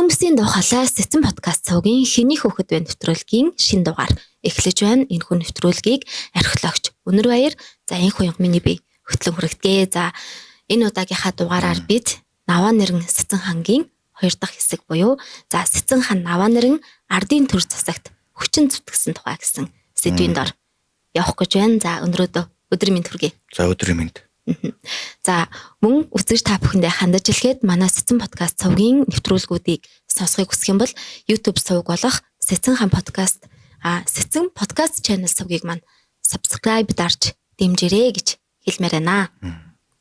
Юмсийн духалаас Сэцэн подкаст цаугийн хэний хөөхд вэ нэвтрүүлгийн шин дугаар эхлэж байна. Энэ хүн нэвтрүүлгийг архилогч Өнөр Баяр за энэ хүн миний бие хөтлөн хүрэгдэе. За энэ удаагийнхаа дугаараар бид Наваа нэрэн Сэцэн хангийн 2 дахь хэсэг буюу за Сэцэн хан Наваа нэрэн ардын төр засагт хүчин зүтгэсэн тухай гэсэн сэдвийн дор явах гэж байна. За өнөөдөр өдрийн мэнд хүргэе. За өдрийн мэнд. За мөн үзэгч та бүхэндээ хандаж хэлэхэд манай Сэцэн подкаст цаугийн нэвтрүүлгүүдийг сонсохыг хүсэх юм бол YouTube сувг болох Сэцэн хан подкаст Сэцэн подкаст channel сувгийг маань subscribe дарж дэмжээрэй гэж хэлмээр байна.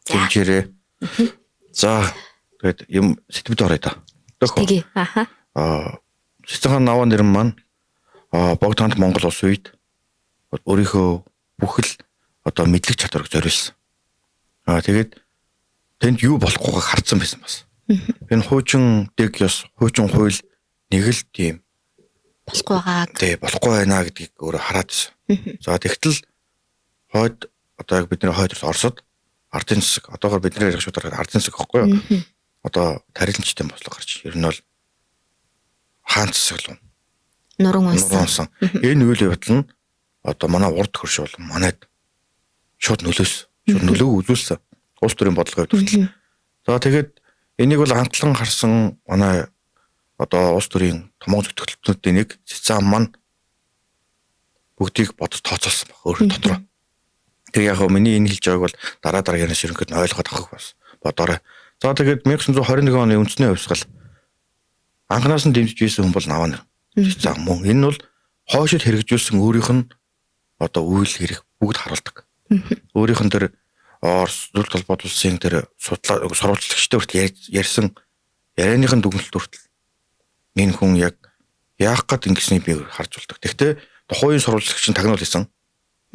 Дэмжээрэй. За тэгээд юм сэтгэвд орё да. Тэгээ. Сэцэн хан Наваа нэрэн маань богд ханд Монгол улс үед өөрийнхөө бүхэл одоо мэдлэг чадварыг зориулсан. Тэгээд тэнд юу болохгүйг харцсан байсан бас. Энэ хуучин дэг ёс, хуучин хууль нэг л тийм болохгүй байгааг. Тий, болохгүй байна гэдгийг өөрөө хараад байсан. За тэгтэл хойд одоо яг бидний хойд Оросод ардын засаг, одоогоор бидний ярих шударгаар ардын засаг гэхгүй юу? Одоо тарилчтай бослоо гарч. Ер нь бол хаан засаг л нуран унсан. Энэ үйл явдал нь одоо манай урд хөрш бол манайд шууд нөлөөс. Шууд нөлөө үзүүлсэн. Улс төрийн бодлогын хүртэл. За тэгээд энийг бол хамтлан харсан манай одоо улс төрийн томоо зөвтгөлтнүүдийн нэг Сэцэн маань бүгдийг бодож тооцоолсон баг өөрөө дотроо. Тэг яг хөө миний энэ хэлж байгааг бол дараа дараагийн ширхэгд нь ойлгоод авах бас бодоорой. За тэгээд 1921 оны үндэсний хувьсгал анханаас нь дэмжиж байсан хүн бол Наваа нэрэн. Сэцэн мөн энэ нь бол хойшид хэрэгжүүлсэн өөрийнх нь одоо үйл хэрэг бүгд харуулдаг. Өөрийнх нь тэр Орос зөвлөлт холбоот улсын тэр сурвалжлагчтай хүртэл ярьсан ярианыхын дүгнэлт хүртэл энэ хүн яг яах гээд ингэсний би харж болдог. Гэхдээ тухайн сурвалжлагч нь тагнуул хийсэн.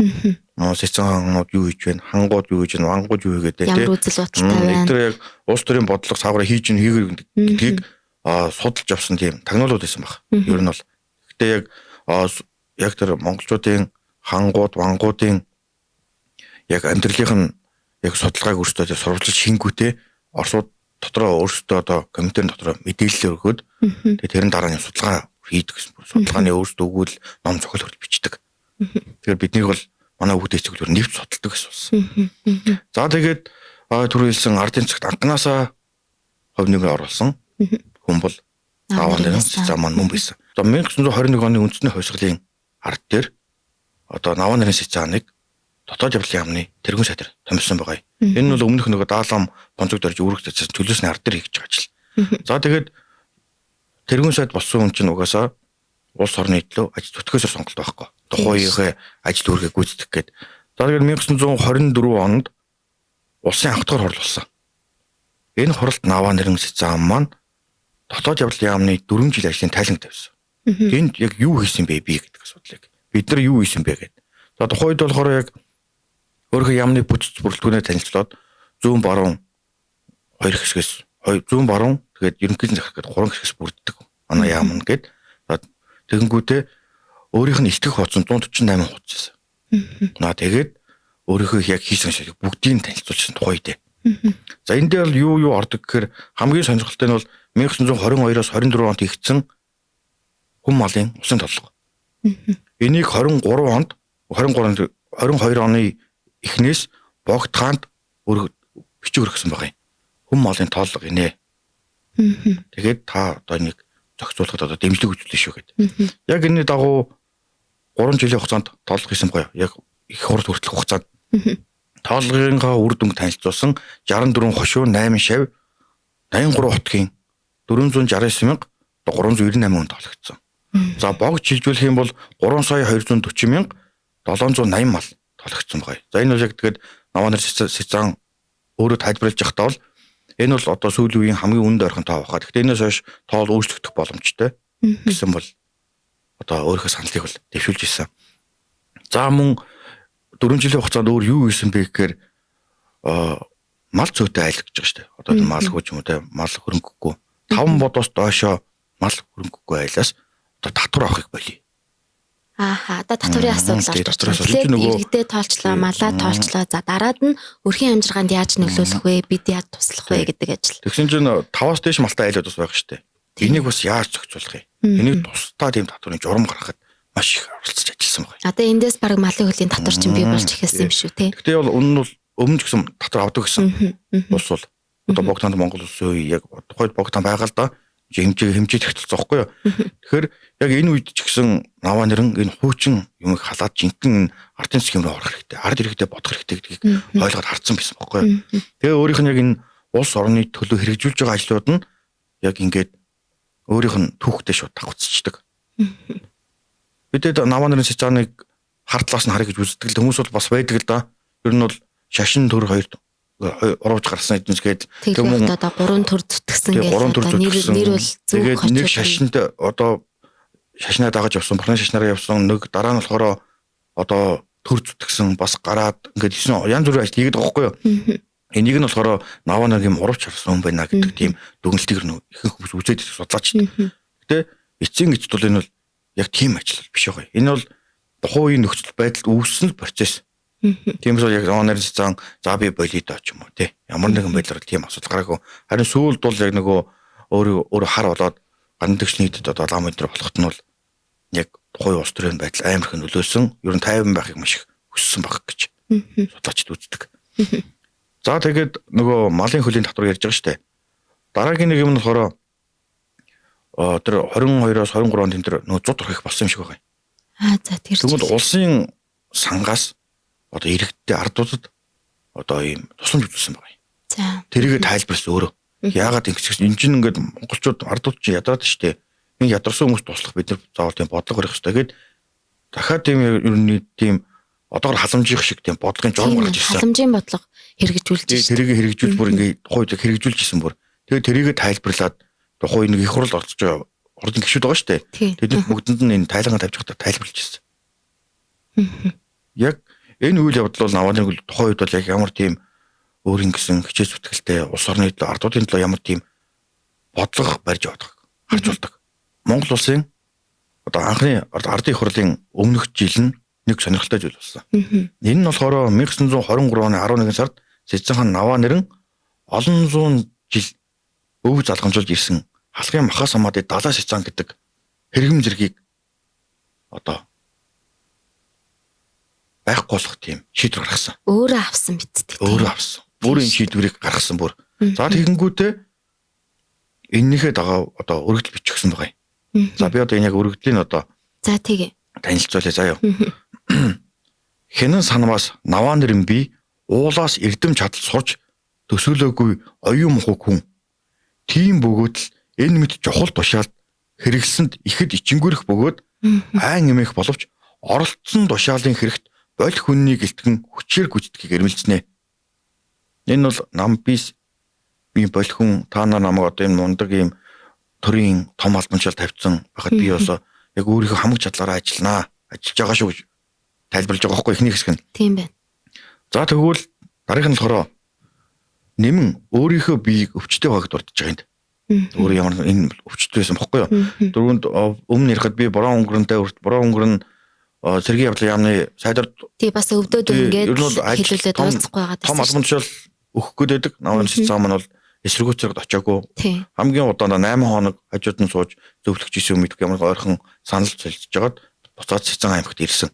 Сэцэн ханууд юу хийж байна, хангууд юу хийж байна, вангууд юу хийгээд байна. Ямар үзэл бодолтой байна. Тэр яг улс төрийн бодлого цаагаараа хийж ин хийгэр гэдгийг судалж авсан тийм тагнуулууд байсан баг. Ер нь бол. Гэхдээ яг тэр монголчуудын хангууд, вангуудын яг амьдралынх нь яг судалгааг өөрсдөө сурвалжлаж шингүүтээ Оросууд дотроо өөрсдөө одоо комитетийн дотроо мэдээлэл өгөөд тэгээд тэрэн дараа нь судалгаа хийдэг гэсэн. Судалгааны өөрсдөө өгвөл ном зохиол хүртэл бичдэг. Тэгэхээр биднийг бол манай хүүхдээ зөвлөөр нэвт судалдаг гэсэн болсон. За тэгээд түрүүлсэн ардын цагт анханасаа хувь нэмэр оруулсан хүн бол Наваа нэрэн Сэцэн маань мөн байсан. За 1921 оны үндэсний хувьсгалын ард дээр одоо Наваа нэрэн Сэцэныг дотоод явдлын яамны тэргүүн сайдэр томилсон байгаа. Энэ нь бол өмнөх нөгөө даалгам бонцог дөрж үүрэгдсэн төлөөсний ард дээр хийж байгаа ажил. За тэгээд тэргүүн сайд болсон хүн чинь угаасаа улс орны төлөө ажил зүтгэхөөсөө сонголт байхгүй. Тухайгийнхээ ажил үүргээ гүйцэтгэх гээд. За тэгээд 1924 онд улсын анх дахь хурал болсон. Энэ хуралд Наваа нэрэн Сэцэн маань дотоод явдлын яамны 4 жил ажлын тайланг тавьсан. Энд яг юу хийсэн бэ би гэдэг асуудлыг. Бид нар юу хийсэн бэ гэдэг. За тухайд болохоор яг өөрийнхөө яамны бүтц бүрэлдэхүүнээ танилцуулаад зүүн баруун 2 хэсгээс зүүн баруун тэгээд ерөнхийдөө захирах гэдэг 3 хэсгээс бүрддэг. Манай яам нь гээд тэгэнгүүтээ өөрийнх нь итгэх хуудас 148 хуудас байсан. Тэгээд өөрийнхөө яг хийсэн шиг бүгдийг танилцуулсан тухайд. За энэ дээр юу ордог гэхээр хамгийн сонирхолтой нь бол 1922-оос 24 онд хийгдсэн хүн малын усын толгой. Энийг 22 оны эхнээс богд хаанд бичиг өргөсөн байгаа юм. Хүн малын тооллого инэ. Тэгээд та одоо нэг зохицуулахад одоо дэмжлэг үзүүлнэ шүү гэдэг. Яг энэний дагуу 3 жилийн хугацаанд тооллого хийсэн байгаа. Яг их хурд хүртэлх хугацаанд тооллогынхаа үр дүнг танилцуулсан 64 хошуу, 8 шав, 83 хотгийн 469,398 хүн тоологдсон. За богд шилжүүлэх юм бол 3,240,780 мал тоологдсон байгаа. За энэ бол яг тэгээд Наваа нэрэн Сэцэн өөрөө тайлбарлаж явахдаа бол энэ бол одоо сүүлийн үеийн хамгийн үнэнд ойрхон тоо байгаа. Гэхдээ энэс хойш тоол өөрчлөгдөх боломжтой гэсэн бол одоо өөрийнхөө саналыг бол дэвшүүлж ирсэн. За мөн 4 жилийн хугацаанд өөр юу хийсэн бэ гэхээр мал зүйтэй айлгаж байгаа шүү дээ. Одоо мал хөөж юм уу те мал хөрөнгөгүй 5 бодоос доошоо мал хөрөнгөгүй айлаас одоо татвар авахыг болъё. Одоо татварын асуудал орж ирсэн. Иргэдээ тоолчлоо, малаа тоолчлоо. За дараад нь өрхийн амжиргаанд яаж нөлөөлөх вэ? Бид яаж туслах вэ гэдэг ажил. Тэгсэн чинь 5-аас дээш малтай айлууд бас байгаа шүү дээ. Энийг бас яаж зохицуулах юм? Энийг тусдаа тийм татврын журам гаргахад маш их оролцож ажилласан байна. Одоо эндээс баг малын хөлийн татвар чинь бий болж эхэлсэн юм шүү те. Гэхдээ бол өмнө нь бол өмнө ч гэсэн татвар авдаг гэсэн. Ус бол одоо Богданд Монгол улсын үе яг тухайд Богданд байгаа л да. Хэмжээ тогтолцоо байхгүй юу? Тэгэхээр яг энэ үед ч гэсэн наваа нэрэн энэ хуучин юм их халаад жинхэнэ ардын засгийн руу орох хэрэгтэй. Ард иргэдэд бодох хэрэгтэй гэдгийг ойлгоод харсан байсан байхгүй юу? Тэгээ өөрийнх нь яг энэ улс орны төлөө хэрэгжүүлж байгаа ажлууд нь яг ингээд өөрийнх нь түүхтэй шууд давхцчихдаг. Бидэд наваа нэрэн цэцааныг хартлаас нь харъя гэж үздэг л хүмүүс бол бас байдаг л да. Ер нь бол шашин төр хоёр оруулж гарсан эднэсгээд тэгээд одоо 3 төр зүтгэсэн гэж одоо нэр бол зөв тэгээд нэг шашинт одоо шашнаа дагаж явсан, бурхны шашнаараа явсан, нэг дараа нь болохоор одоо төр зүтгэсэн бас гараад ингээд янз бүрийн ажил хийгээд байгаа байхгүй юу? Энийг нь болохоор наваа нэг юм урууч харсан хүн байна гэдэг тийм дүгнэлтийг ихэнх хүмүүс үзээд судлаач. Гэтэ эцсийн эцэд бол энэ бол яг тийм ажил биш байгаа. Энэ бол тухайн үеийн нөхцөл байдалд үүссэн процесс. Тийм учраас яг наваа нэрэн цэцаан за би болидоо ч юм уу тий. Ямар нэгэн байдлаар тийм асуудал гараагүй. Харин сүүлд бол яг нөгөө өөрөө хар болоод гандагчны хэд одоо лам өдр болохт нь бол яг тухайн улс төрийн байдал амар их нөлөөлсөн. Ер нь 50 байхыг маш их хүссэн баг гэж судлаачид үздэг. За тэгээд нөгөө малын хөлийн татвар ярьж байгаа шүү дээ. Дараагийн нэг юм нь болохоор тэр 22-оос 23 онд энэ нөгөө 100 их болсон юм шиг байгаа юм. За тэр тэгвэл улсын сангаас одоо иргэдтэй ардуудад одоо ийм тусламж үзүүлсэн байгаа юм. За тэрийг тайлбарласан өөрөө. Яагаад ингэсэн энэ чинь ингээд монголчууд ардууд чинь ядраад штэ. Энэ ядарсан хүмүүс туслах бид нар заавал тийм бодлого барих хэрэгтэй гээд дахиад тийм ер нь тийм одоогор халамжих шиг тийм бодлогын журам гарч ирсэн. Халамжийн бодлого хэрэгжүүлж байна. Тэрийг хэрэгжүүлж бүр ингээд тухайд хэрэгжүүлж исэн бүр. Тэгээд тэрийг тайлбарлаад тухай нэг их хурал орж байгаа ордын гишүүд байгаа штэ. Тэдэнд бүгдэнд нь энэ тайлгаа тавьж байхдаа тайлбарлаж ирсэн. Яг энэ үйл явдал бол наваа нэг тухайн үед бол яг ямар тийм өөр ингэсэн хичээл зүтгэлтэй улс орны төлөө ардуудын төлөө ямар тийм бодлого барьж явдаг харж болдог. Монгол улсын одоо анхны ардын хурлын өмнөх жил нь нэг сонирхолтой зүйл болсон. Энэ нь болохоор 1923 оны 11 сард Цэцэн хаан наваа нэрэн олон зуун жил өв залгамжуулж ирсэн халахын махаас хамаатай далай цэцэн гэдэг хэрэгэм зэргийг одоо байхгүй болох тийм шийдвэр гаргасан. Өөрөө авсан биз дээ. Өөрөө авсан. Бүрийн шийдвэрийг гаргасан бүр. За тэгэнгүүтээ энэнийхээ дагаа одоо өргөдөл бичихсэн байгаа юм. За би одоо энэ яг өргөдлийн одоо за тэгээ танилцуулъя заяа. Хэнэн санамаас наваа нэрэн би уулаас эрдэм чадал сурч төсөөлөөгүй оюун мухаг хүн. Тийм бөгөөд л энэ мэд чухал тушаалд хэрэгэлсэнд ихэд ичингүрэх бөгөөд айн эмээх боловч оролцсон тушаалын хэрэгт боль хүнний гэлтгэн хүчээр гүйцэтгийг эрмэлцэнэ. Энэ бол нам бис би боль хүн та нар намайг одоо энэ мундаг ийм төрийн том албанчаал тавьсан байхад би бас яг өөрийнхөө хамаг чадлаараа ажиллаж байгаа шүү гэж тайлбарлаж байгаа байхгүй ихний хэсэг нь. Тийм байна. За тэгвэл дараагийнх нь болохоор нэмэн өөрийнхөө биеийг өвчтөе багт дурдж байгаа юм. Өөр ямар энэ өвчтөе байсан бохгүй юу? Дөрөнд өмнө ярихад би бороо өнгөрөнтэй бороо өнгөрөн сэргийн явдлын яамны сайдар тий бас өвдөд ингээд хэлүүлээд уулзахгүй байгаа том албанчаал өгөх гээд байдаг. Наваа цэцэн маань бол эсэргүүцэд очиагүй. Хамгийн удаанаа 8 хоног хажууд нь сууж зөвлөгч исэн юм гэдэг ямар ойрхон санал солилцож жагаад буцаад Цэцэн аймагт ирсэн.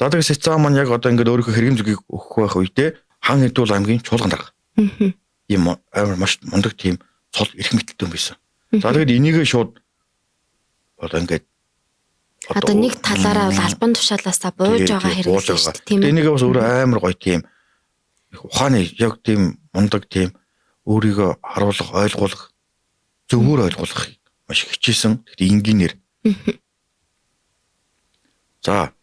За тэгээд Цэцэн маань яг одоо ингээд өөрийнхөө хэрэгэм зүгийг өгөх байх үедээ хан хэдүүл аймгийн чуулган дарга. Ийм амар маш мундаг тийм цол эрх мэтэлтэй юм байсан. За тэгээд энийгээ шууд одоо ингээд одоо нэг талаараа бол албан тушаалаасаа бууж байгаа хэрэг шүү дээ. Тийм ээ. Энийгээ бас өөрөө амар гоё тийм ухааны яг тийм мундаг тийм өөрийгөө харуулах, ойлгуулах, зөвөр ойлгуулах маш хичээсэн. Тэгэхдээ энгийнээр. За,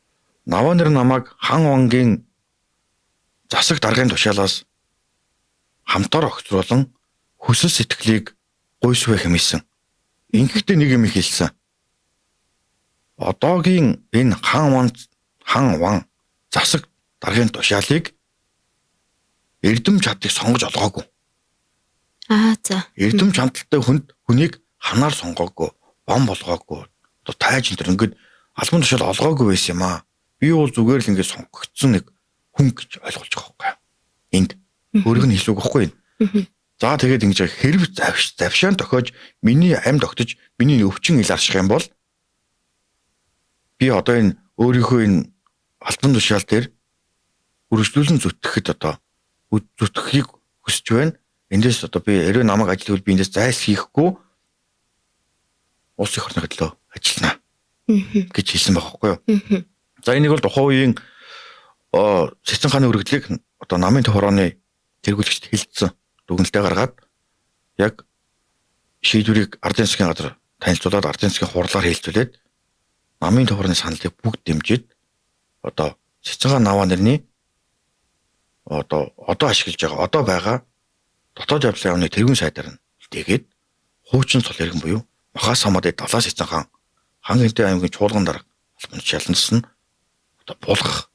наваа нэр намайг хан вангийн засаг даргын тушаалаас хамтаар огцруулан хүсэл сэтгэлийг гуйсвэ хэмээсэн. Ингэхдээ нэг юм хэлсэн. Одоогийн энэ хан ван засаг даргын тушаалыг эрдэм чадыг сонгож олгоогүй. За. Эрдэм чамдалтай хүнийг ханаар сонгоогүй, бом болгоогүй. Одоо тайж энэ ингээд албан тушаал олгоогүй байсан юм аа. Би бол зүгээр л ингээд сонгогдсон нэг хүн гэж ойлгуулж байгаа байхгүй юу? Энд өөрийг нь хэлвэг байхгүй юу? За тэгээд ингэж хэрв завшаан тохиож миний амьд огтж миний өвчин ил арших юм бол би одоо энэ өөрийнхөө энэ албан тушаал дээр үргэлжлүүлэн зүтгэхэд одоо зүтгэхийг хүсэж байна. Эндээс одоо би хэрвээ намайг ажилтвал би эндээс зайлс хийхгүй улс их орны төлөө ажиллана гэж хэлсэн байгаа байхгүй юу. За энийг бол тухайн үеийн Сэцэн хааны үргэлжлэлийг одоо намын төв хорооны тэргүүлэгчд хэлсэн дүгнэлтээ гаргаад яг шийдвэрийг ардын засгийн газар танилцуулаад ардын засгийн хурлаар хэлцүүлээд намын төв хорооны саналыг бүгд дэмжиж одоо Сэцэн хаан наваа нэрний одоо ашиглаж байгаа одоо байгаа дотоод явдлын яамны тэргүүн сайдаар нь тэгээд хуучин цол иргэн буюу Махас хамаадын далаа Сэцэн хаан хан гэнтэй аймгийн чуулган дарга албан тушаалнаас нь одоо буулгах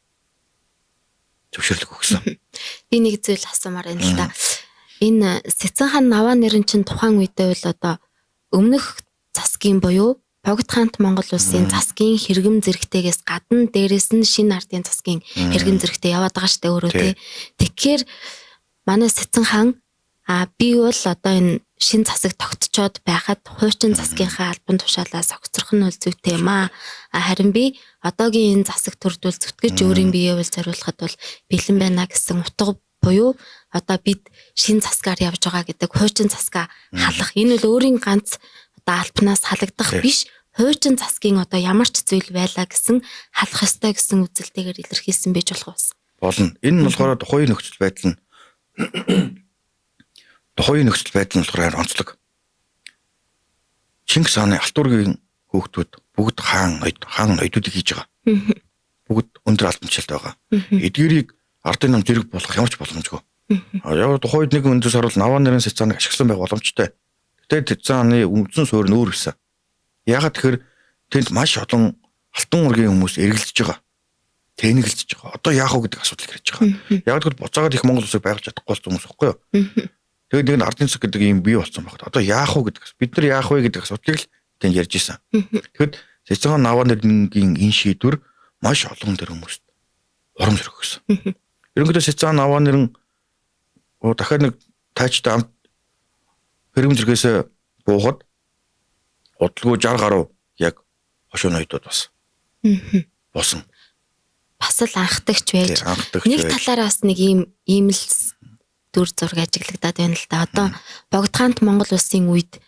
зөвшөөрлөг өгсөн. Би нэг зүйл асуумаар байна л да. Энэ Сэцэн хаан наваа нэрэн чинь тухайн үедээ бол одоо өмнөх засгийн буюу Богд хаант Монгол улсын засгийн хэрэгэм зэрэгтэйгээс гадна дээрэс нь шинэ ардын засгийн хэрэгэм зэрэгтэй яваад байгаа штэ өөрөө тий. Тэгэхээр манай Сэцэн хаан би бол одоо энэ шинэ засаг тогтцоод байхад хуучин засгийнхаа албан тушаалаас огцрох нь бол зүйтэй юм аа. Харин би одоогийн энэ засаг төрдөл зүтгэж өөрийн биеэ бол зориулахад бол бэлэн байна гэсэн утга буюу одоо бид шинэ засгаар явж байгаа гэдэг хуучин засгаа халах энэ бол өөрийн ганц одоо албанаас халагдах биш хуучин засгийн одоо ямар ч зүйл байлаа гэсэн халах ёстой гэсэн үзэлтэйгээр илэрхийлсэн байж болох уу? Болно. Энэ нь болохоор тухайн нөхцөл байдал нь болохоор онцлог. Чингис хааны Алтургийн хүүхдүүд бүгд хаан ноёдуудыг хийж байгаа. Бүгд өндөр албан тушаалтай байгаа. Эдгээрийг ардын нам зэрэг болох ямар ч боломжгүй. Яг тухайн үед нэг өндөр сарвал наваа нэрэн Сэцэныг ашигласан байх боломжтой. Гэтэл Сэцэн хааны үндсэн суурь нь өөр байсан. Ягаад тэгэхээр тэнд маш олон алтан ургийн хүмүүс эргэлзэж байгаа. Тэнэглэж байгаа. Одоо яах вэ гэдэг асуудал гарч байгаа. Яг тэгвэл буцаагаад их Монгол улсыг байгуулж чадахгүй болсон хүмүүс байхгүй юу? Тэгээд нэг нь ардын засаг гэдэг юм бий болсон байна. Одоо яах вэ гэдэг бид нар яах вэ гэдэг асуудлыг л тэнд ярьж исэн. Тэгэхэд Сэцэн хаан наваа нэрнгийн энэ шийдвэр маш олон тэр хүмүүст урам зориг өгсөн. Ерөнхийдөө Сэцэн хаан наваа нэрн дахиад нэг тайчтай амт хэрэгэм зэрэгээс буухад удалгүй 60 гаруй яг хошуу ноёдод бас. Босон. Бас л анхдагч байж нэг талаараас нэг ийм л дүр зураг ажиглагдаад байна л да. Одоо Богд хаант Монгол улсын үед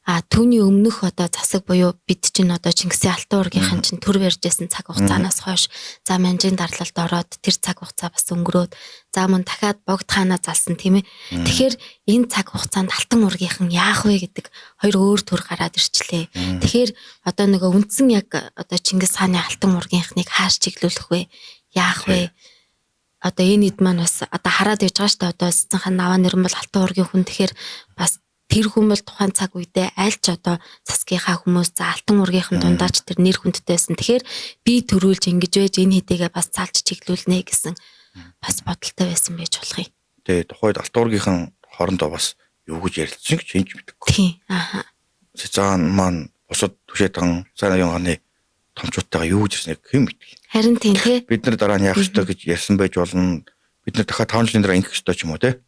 түүний өмнөх одоо засаг буюу бид чинь одоо Чингисийн Алтан ургийнхан чинь төр барьжсэн цаг хугацаанаас хойш за манжийн дарлалд ороод тэр цаг хугацаа бас өнгөрөөд за мөн дахиад Богд хаанаа залсан тийм ээ. Тэгэхээр энэ цаг хугацаанд Алтан ургийнхан яах вэ гэдэг хоёр өөр төр гараад ирчлээ. Тэгэхээр одоо нөгөө үндсэн яг одоо Чингис хааны Алтан ургийнхныг хааш чиглүүлэх вэ? Яах вэ? Одоо энэ ид маань бас одоо хараад иж байгаа шүү дээ. Одоо Сэцэн хаан наваа нэрэн бол Алтан ургийн хүн тэгэхээр бас тэр хүн бол тухайн цаг үедээ аль ч одоо засгийнхаа хүмүүс за Алтан ургийнхан дундаач тэр нэр хүндтэйсэн. Тэгэхээр би төрүүлж ингэж байж энэ хэдийгээ бас цаалж чиглүүлнэ гэсэн бас бодолтой байсан байж болох юм. Тэгээ тухайд Алтан ургийнхан хоорондоо бас юу гэж ярилцсан гэж хинж мэдэхгүй. Тийм. Сэцэн маань бусад түшээдгэн сайн аян хааны томчуудтайгаа юу гэж ирснийг хэн мэдгүй. Харин тийм тий. Бид нар дараа нь яах ёстой гэж ярьсан байж болно. Бид нар дахиад 5 жилийн дараа ингэх ёстой ч юм уу те.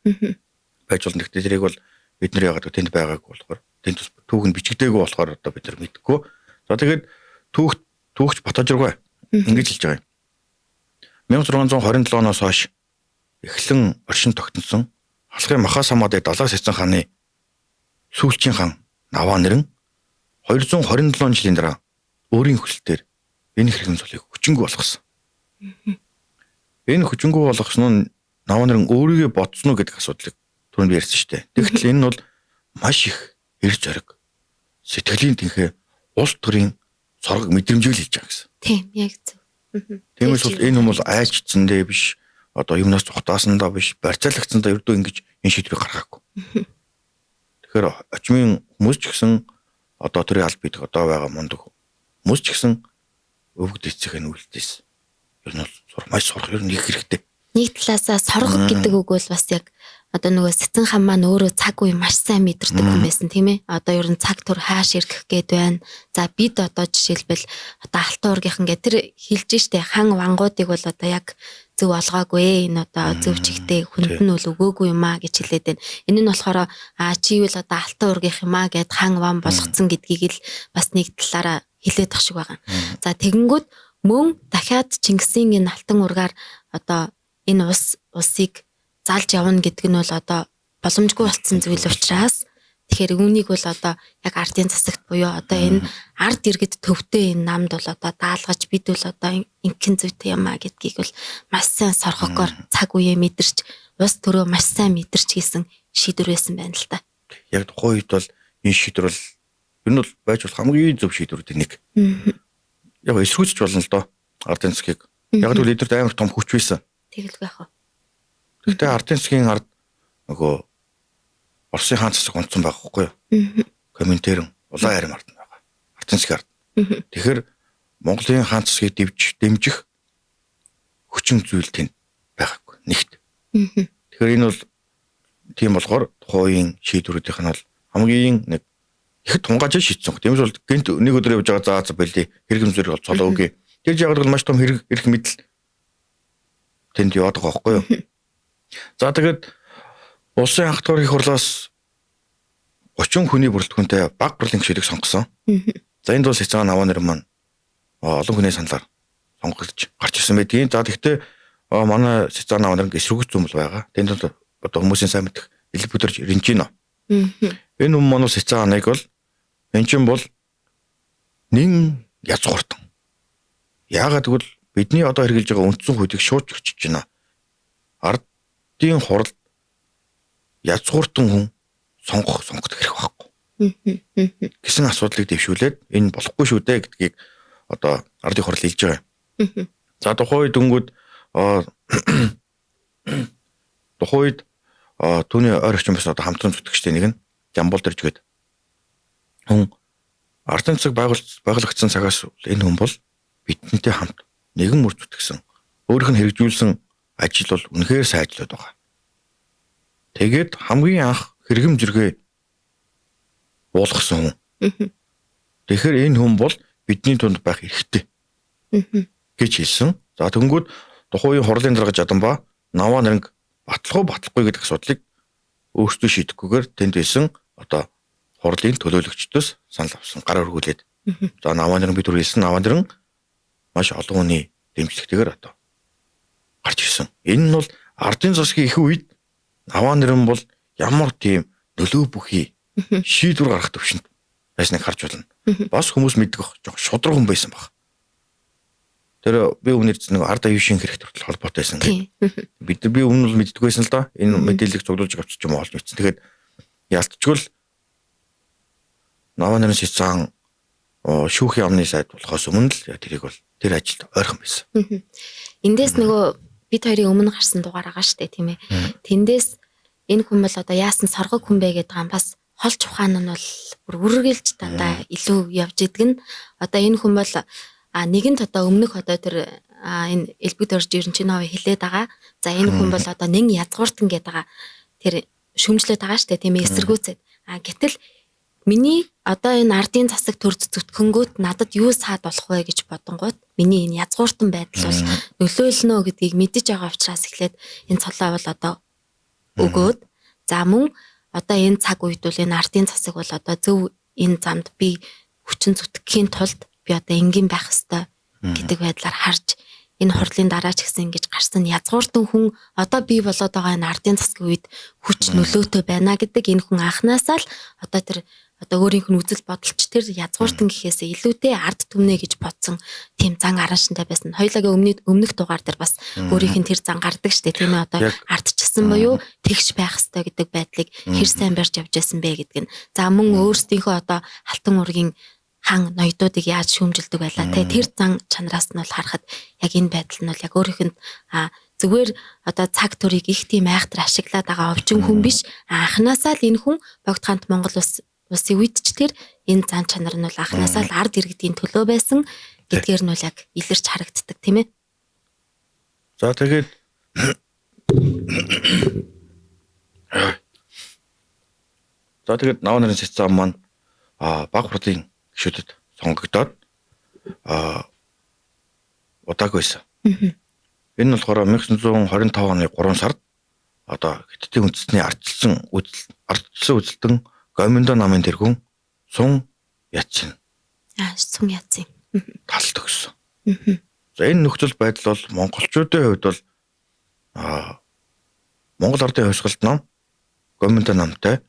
Байж болно. Гэхдээ тэрийг бол бид нар яагаад тэнд байгааг болохоор тэнд түүх нь бичигдээгүй болохоор одоо бид нар мэдэхгүй. За тэгээд түүхч Батажиргай ингэж хэлж байгаа юм. 1627 оноос хойш эхлэн оршин тогтносон Халахын Махас хамаадын далаа Сэцэн хааны сүүлчийн хаан наваа нэрэн 227 жилийн дараа өөрийн хүсэлтээр энэ хэрэгэн цолыг хүчингүй болгосон. Энэ хүчингүй болгосон нь наваа нэрэн өөрийгөө бодсон уу гэдэг асуудлыг түрүүнд ярьсан шүү дээ. Тэгвэл энэ нь бол маш их эр зориг сэтгэлийн тэнхээ улс төрийн сорог мэдрэмжийг л хийж байгаа гэсэн. Тийм яг зөв. Тиймээс бол энэ хүмүүс айлчцсандээ биш одоо юмнаас цухтаасандаа биш барьцаалагдсандаа ердөө ингэж энэ шийдвэрийг гаргаагүй. Тэгэхээр очмын хүмүүс ч гэсэн одоо төрийн аль бидэх одоо байгаа мундаг хүмүүс ч гэсэн өвгд эцэг нь үлдээс. Ер нь бол маш сурах ер нь их хэрэгтэй. Нэг талаасаа сорох гэдэг үг бол бас яг одоо нөгөө Сэцэн хаан маань өөрөө цаг үе маш сайн мэдэрдэг хүн байсан тийм ээ. Одоо ер нь цаг тур хааш ирэх гээд байна. За бид одоо жишээлбэл одоо Алтан ургийнхан гэ тэр хэлж штэ хан вангуудыг бол одоо яг зөв олгоогүй энэ одоо зөв чигтээ хүнд нь үл өгөөгүй юм аа гэж хэлээд байна. Энэ нь болохоор чи юу л одоо алтан ургийнх юм аа гэд хан ван болгоцсон гэдгийг л бас нэг талаараа хэлээд тах шиг байгаа. За тэгэнгүүт мөн дахиад Чингисийн энэ алтан ургаар одоо энэ улсыг залж явна гэдэг нь бол одоо боломжгүй болсон зүйл учраас тэгэхээр үүнийг бол одоо яг ардын засагт буюу одоо энэ ард иргэд төвтэй энэ намд бол одоо даалгаж бид бол одоо инхэн зүйтэй юм а гэдгийг бол маш сайн сорхогоор цаг үеэ мэдэрч ус төрөө маш сайн мэдэрч хийсэн шийдвэр байсан байна л та. Яг тухайн үед бол энэ шийдвэр бол ер нь бол байж болох хамгийн зөв шийдвэрүүдийн нэг. Яг эсрүүцэж болно л доо ардын засгийг. Яг л эдгэрт амар том хүч байсан. Тэгэлгүй яах вэ? Гэхдээ ардын засгийн ард нөгөө Оросын хаан засаг онцсон байгаа хгүй юу? Коминтерн улаан арим ард байгаа. Ардын засгийн ард. Тэгэхээр Монголын хаан засгийг дэмжих хүчин зүйл тэнд байгаагүй. Нэгт. Тэгэхээр энэ бол тийм болохоор тухайн шийдвэрүүдийнх нь бол хамгийн нэг их тунгааж шийдсэн. Тиймээс бол гэнт нэг өдөр явж байгаа за бэлээ хэрэгэм зэрэг бол цолоогүй. Тэр жагаад бол маш том хэрэг мэдл тэнд яваад байгаа хгүй юу? За тэгээд улсын анх тойрны их хурлаас 30 хүний бүрэлдэхүүнтэй баг хурлын гишүүдийг сонгосон. За энд бол Сэцэн Аваа нэр маань олон хүний саналаар сонгогдож гарч ирсэн байдгийн. За тэгвэл манай Сэцэн Аваа нэр эсрүүгч юм бол байгаа. Тэнд бол одоо хүмүүсийн сайн мэдэх элэг бүдэрж Ринжино. Энэ хүмүүс маань Сэцэн Авааг бол энэ чинь бол нэн язгууртан. Яагаад гэвэл бидний одоо хэрэгжилж байгаа үндсэн хуулийг шууд зөрчиж байна. Ардын хурал язгууртан хүн сонгох хэрэг байхгүй. Гэсэн асуудлыг дэвшүүлээд энэ болохгүй шүү дээ гэдгийг одоо ардын хурал хэлж байгаа. За тухайн үед дөнгөд түүний ойр орчин бас одоо хамтран зүтгэгчтэй нэг нь Жамбул дэрж гээд хүн ардын засаг байгуулагдсан цагаас энэ хүн бол бидэнтэй хамт нэгэн мөр зүтгэсэн өөрийнх нь хэрэгжүүлсэн ажил бол үнэхээр сайн ажиллаад байгаа. Тэгээд хамгийн анх хэрэгэм зэрэгээ уулгасан хүн. Тэгэхээр энэ хүн бол бидний тунд байх эрхтэй гэж хэлсэн. За тэгэнгүүт тухайн үеийн хурлын дарга Жаданбаа Наваа нэрнг батлахгүй гэдэг асуудлыг өөрсдөө шийдэхгүйгээр тэнд байсан одоо хурлын төлөөлөгчдөөс санал авсан гар өргүүлээд. За Наваа нэрнг бид хүрээсэн Наваа нэрнг маш олон хүний дэмжлэгтэйгээр одоо гарч ирсэн. Энэ нь бол ардын засгийн их үед Наваа нэрн бол ямар тийм нөлөө бүхий шийдвэр гаргах төвшөнд байсныг харж байна. Бас хүмүүс мэддэг жоох шудраг хүн байсан баг. Тэр би өмнө нэг ард аюушийн хэрэгтэй холбоотой байсан гэдэг. Би өмнө бол мэддэг байсан л да. Энэ мэдээллийг цуглуулж авчиж юм олж мэдсэн. Тэгэхээр ялцчгүй Наваа нэрн Сэцэн шүүхийн амны сайд болохоос өмнө л тэрийг бол тэр ажилд ойрхон байсан. Эндээс нөгөө бид хоёрын өмнө гарсан дугаар байгаа шүү дээ, тийм ээ. Тэндээс энэ хүн бол одоо яасан соргог хүн бэ гэдэг юм бас холч ухаан нь бол бүр үргэлж дандаа илүү явж идэг нь одоо энэ хүн бол нэгэнт одоо өмнөх одоо тэр энэ элбэг дөрж Ринжино хэлээд байгаа. За энэ хүн бол одоо нэн язгууртан гэдэг байгаа. Тэр шүмжлээд байгаа шүү дээ, тийм ээ, эсэргүүцээд. Гэтэл миний одоо энэ ардын засаг төрж зүтгэнгүүт надад юу саад болох вэ гэж бодонгууд миний энэ язгууртан байдал бол нөлөөлнө гэдгийг мэдэж байгаа учраас эхлээд энэ цолоо бол одоо өгөөд за мөн одоо энэ цаг үед бол энэ ардын засаг бол одоо зөв энэ замд би хүчин зүтгэхийн тулд би одоо энгийн байх ёстой гэдэг байдлаар харж энэ хурлын дараа ч гэсэн ингэж гарсан язгууртан хүн одоо би болоод байгаа энэ ардын засгийн үед хүч нөлөөтэй байна гэдэг энэ хүн анханасаа л одоо тэр одоо өөрийнх нь үзэл бодолч тэр язгууртан гэхээсээ илүүтэй ард түмнэ гэж бодсон тийм зан араншинтай байсан. Хоёулагийн өмнөх дугаар дээр бас өөрийнх нь тэр зан гардаг штэ тийм ээ одоо ардчсан буюу тэгш байх ёстой гэдэг байдлыг хэр сайн барьж явж байсан бэ гэдэг нь. За мөн өөрсдийнхөө одоо алтан ургийн хан ноёдуудыг яаж шүүмжилдэг байлаа те тэр зан чанараас нь бол харахад яг энэ байдал нь бол яг өөрийнх нь зүгээр одоо цаг төрийг их тийм айхтар ашиглаад байгаа овчин хүн биш анханасаа л энэ хүн богд хант Монгол улсын үед ч тэр энэ зан чанар нь бол анханасаа л ард иргэдийн төлөө байсан гэдгээр нь бол яг илэрч харагддаг тийм ээ. За тэгээд Наваа нэрн Сэцэн маань баг хурлын гишүүдэд сонгогдоод удаагүй байсан. Энэ нь болохоор 1925 оны 3 сард одоо Хятадын үндэсний ардчилсан үзэлтэн Гоминдо намын тэргүүн Сун Яцын Сум Яцын талд өгсөн. За энэ нөхцөл байдал бол монголчуудын хувьд бол Монгол ардын хувьсгалт нам Гоминдо намтай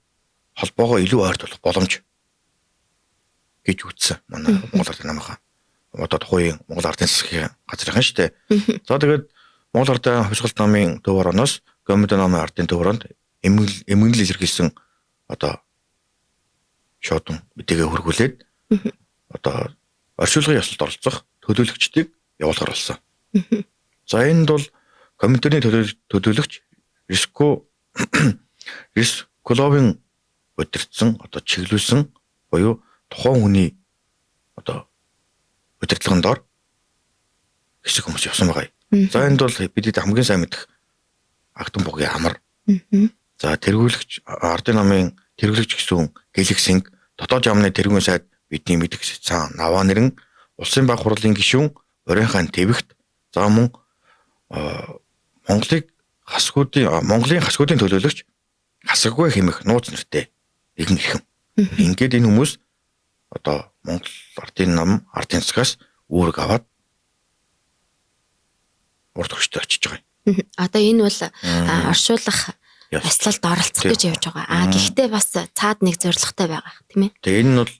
холбоогоо илүү ойрт болох боломж гэж үзсэн. Манай Монгол ардын намынхаа одоо тухайн Монгол ардын засгийн газрынхан шүү дээ. За тэгээд Монгол ардын хувьсгалт намын төв орооноос Гоминдо намын ардын төв ороонд эмгэнэл илэрхийлсэн одоо шоудон мэдээгээ хөргүүлээд одоо оршуулгын ёслолд оролцох төлөөлөгчдийг явуулахар болсон. За энд бол Гоминдоны төлөөлөгч Рискуловын удирдсан одоо чиглүүлсэн буюу тухайн хүний одоо удирдлагын дор хэсэг хүмүүс явсан байгаа. За энд бол бидний хамгийн сайн мэдэх Агдам бугийн амар. За тэргүүлэгч ардын намын тэргүүлэгч гэсэн Гэлэгсинг дотоод яамны тэргүүн сайд бидний мэдэх цаан Наваа нэрэн улсын баг хурлын гишүүн Орон хаан Тэвэгт за мөн Монголын хасгуудын төлөөлөгч Хасаггүй хэмэх нууц нэртэй нэгэн ихэн. Ингээд энэ хүмүүс одоо Монгол ардын нам ардын засгаас үүрэг аваад урд хөштэй очиж байгаа юм. Одоо энэ бол оршуулах яслалд оролцох гэж явж байгаа. Гэхдээ бас цаад нэг зорилготой байгаа тийм ээ. Тэгээ энэ нь бол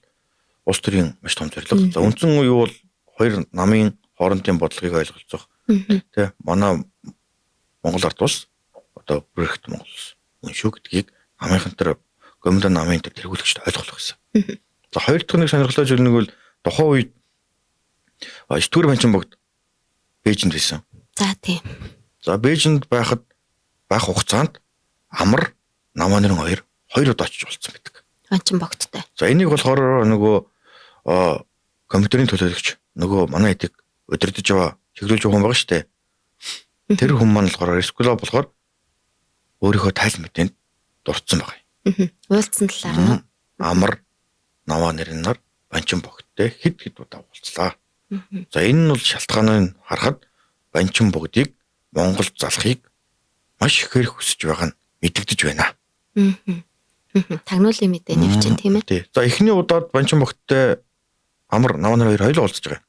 улс төрийн маш том зорилго. За үндсэн юу бол хоёр намын хоорондын бодлогыг ойлголцох. Тэ манай Монгол ард улс одоо бүрэгт Монгол улс үн шүү гэдгийг намынхантар Гоминдо намын тэргүүлэгчд ойлгох гэсэн. За хоёр дахь нэг сонирхолтой зүйл нэг бол тухайн үед 9-р банчин богд Бээжинд байсан. За тийм. За Бээжинд байх хугацаанд амар Наваа нэрэн хоёр удаа очиж болцсон байдаг. Банчин богдтой. За энийг болохоор нөгөө компьютерийн төлөөлөгч нөгөө манай эдийг удирдах яваа чиглүүлж байгаа хүн байгаа шүү дээ. Тэр хүн маань болохоор Рискулов болохоор өөрийнхөө тайл мэдээнд дурдсан байгаа юм. Уулзсан талаар нь амар Наваа нэрэн нар банчин богдтой хэд удаа уулзлаа. За энэ нь бол шалтгааныг харахад банчин богдыг Монгол залахыг маш ихээр хүсэж байгаа нь мэдэгдэж байна. Тагнуулын мэдээний хүчин тийм ээ. За эхний удаад банчин богдтой амар Наваа нэр хоёулаа уулзж байгаа.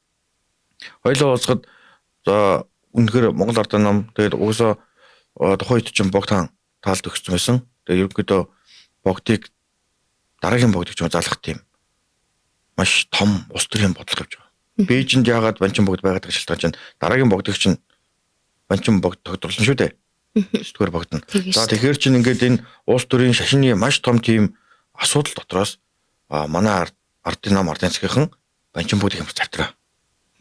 Хоёулаа уулзахад за үнэхээр Монгол ардын нам тэгээд угсаа тухайн үед чинь богд таалд өгсөн байсан. Тэгээд ерөнхийдөө богдыг дараагийн богдыг ч залах тийм маш том улс төрийн бодлого явж байгаа. Бээжинд яагаад банчин богд байгаад байгаа шалтгаан чинь дараагийн богдыг чинь банчин богд тогтруулсан шүү дээ. 9-р богд нь. За тэгэхээр чинь ингээд энэ улс төрийн шашины маш том тийм асуудал дотроос манай ардын нам ардын засгийнхан банчин богдыг ямар завтраа.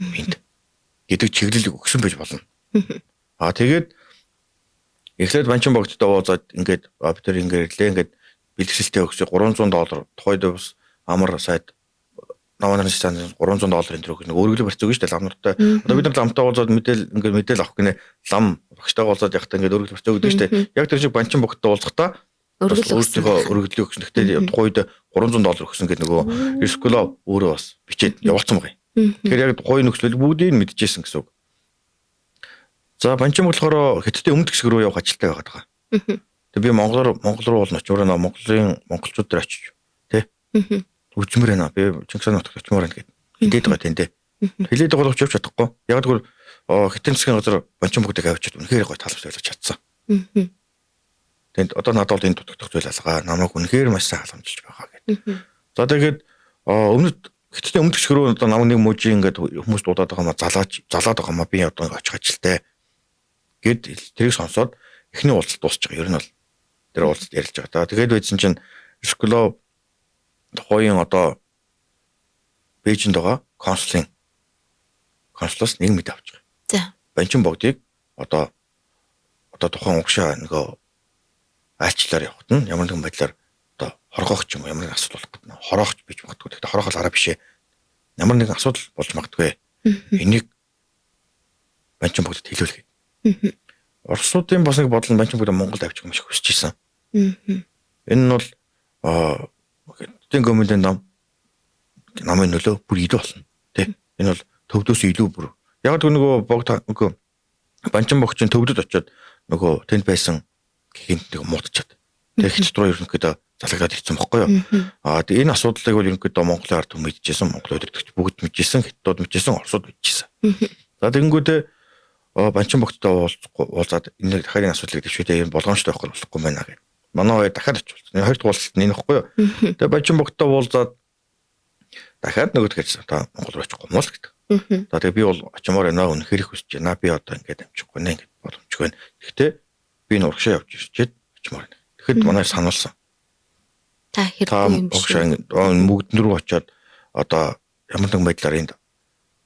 Энд гэдэг чиглэлийг өгсөн байж болно. Тэгээд эхлээд банчин богдтой уулзаад ингээд бид нар ингээд ирлээ ингээд бэлтгэсэлтээ өгсөй $300 тухайд бас амар сайд Наваа нэрэн станц $300 энэ төр өгөх нэг өөрөглөг барьц өгнө шүү дээ лам нартай. Одоо бид нар ламтай уулзаад мэдээл авах гинэ лам багштайгаа уулзаад явахдаа ингээд өөрөглөг барьц өгдөг шүү дээ. Яг тэр шиг банчин богдтой уулзахдаа өөрсдийнхөө өргөдлийг өгсөн. Гэхдээ тухайд $300 өгсөн гэдэг нөгөө Рискулов өөрөө бас бичээд явуулсан байгаа юм. Тэгэхээр яг тухайн нөхцөлийг бүгдийг мэдчихсэн гэсэн үг. За банчин болохоор Хятадын өмнөд хэсэг рүү явах ажилтай байгаад байгаа. Тэгээ би Монгол руу бол очиороо монголчууд дээр очиж тий. Үзмэр байна. Би Чингис хаан нутагт очимоор байна гэдэг. Хилээд байгаа тэндээ. Хилээд байгаа боловч явж чадахгүй. Яг тэгвэл Хятадын засгийн газар банчин богдыг авчиад үнэхээр гоё таалбар байлгаж чадсан. Тэнд одоо надад бол энэ дутагдах зүйл алгаа. Намайг үнэхээр маш сайн халамжилж байгаа гэдэг. За тэгээд өмнөд Хятадын өмнөд хэсэг рүү одоо намайг нэг мужийн ингээд хүмүүс дуудаад байгаа маа залаад байгаа маа би одоо очих ажилтай гэд тэрийг сонсоод эхний уулзалт дуусч байгаа. Ер нь бол тэр уулзалт ярилж байгаа. Тэгээд байдсан чинь Рискулов тухайн одоо Бээжинд байгаа консулаас нэг мэд авч байгаа. За. Банчин богдыг одоо тухайн угшаа нөгөө айлчлаар явахт нь ямар нэгэн байдлаар одоо хоргоох ч юм уу ямар нэгэн асуудал болох гэдэг. Хороохч бич магадгүй. Тэгэхдээ хороохол араа бишээ. Ямар нэгэн асуудал болж магадгүй. Энийг банчин богдод хэлүүлэх. Оросуудын бас нэг бодол нь банчин богдоо Монголд авчих юм шиг хүсэж ирсэн. Энэ нь бол Хятадын Гоминдо намын нөлөө бүр илүү болно. Тэ. Энэ бол төвдөөс илүү бүр. Яг нөгөө богд Банчин богчийн төвдөд очиод нөгөө тэнд байсан гинтийг муудчихад. Тэгээ хятад руу ерөнхийдөө залгадаад ирсэн бохгүй юу? Тэгээ энэ асуудлыг бол ерөнхийдөө Монголын ард түмэн мэдчихсэн, Монголын удирдагч бүгд мэдчихсэн, хятадууд мэдчихсэн, орсууд мэдчихсэн. За тэгэнгүүтээ банчин богттой уулзаад энэ дахиад энэ асуудлыг дэвшүүлээ юм болгоомжтой байхгүй болохгүй байна гэх. Манай хоёр дахиад очивол. Энэ хоёр дахь уулзалт нь байхгүй юу? Тэгээ банчин богттой уулзаад дахиад нөгөөд гэж та Монгол руу очихгүй мөн л гэдэг. За тэгээ би бол очимоор байна үнэхээр их хүсэж байна. Би одоо ингээд амжихгүй нэ ингээд боломжгүй байна. Гэхдээ би энэ урагшаа явж ирчээд очимоор байна. Тэгэхэд манай сануулсан. Та хэрэг юм биш үү? Мөгдөн рүү очиод одоо ямар нэгэн байдлаар энд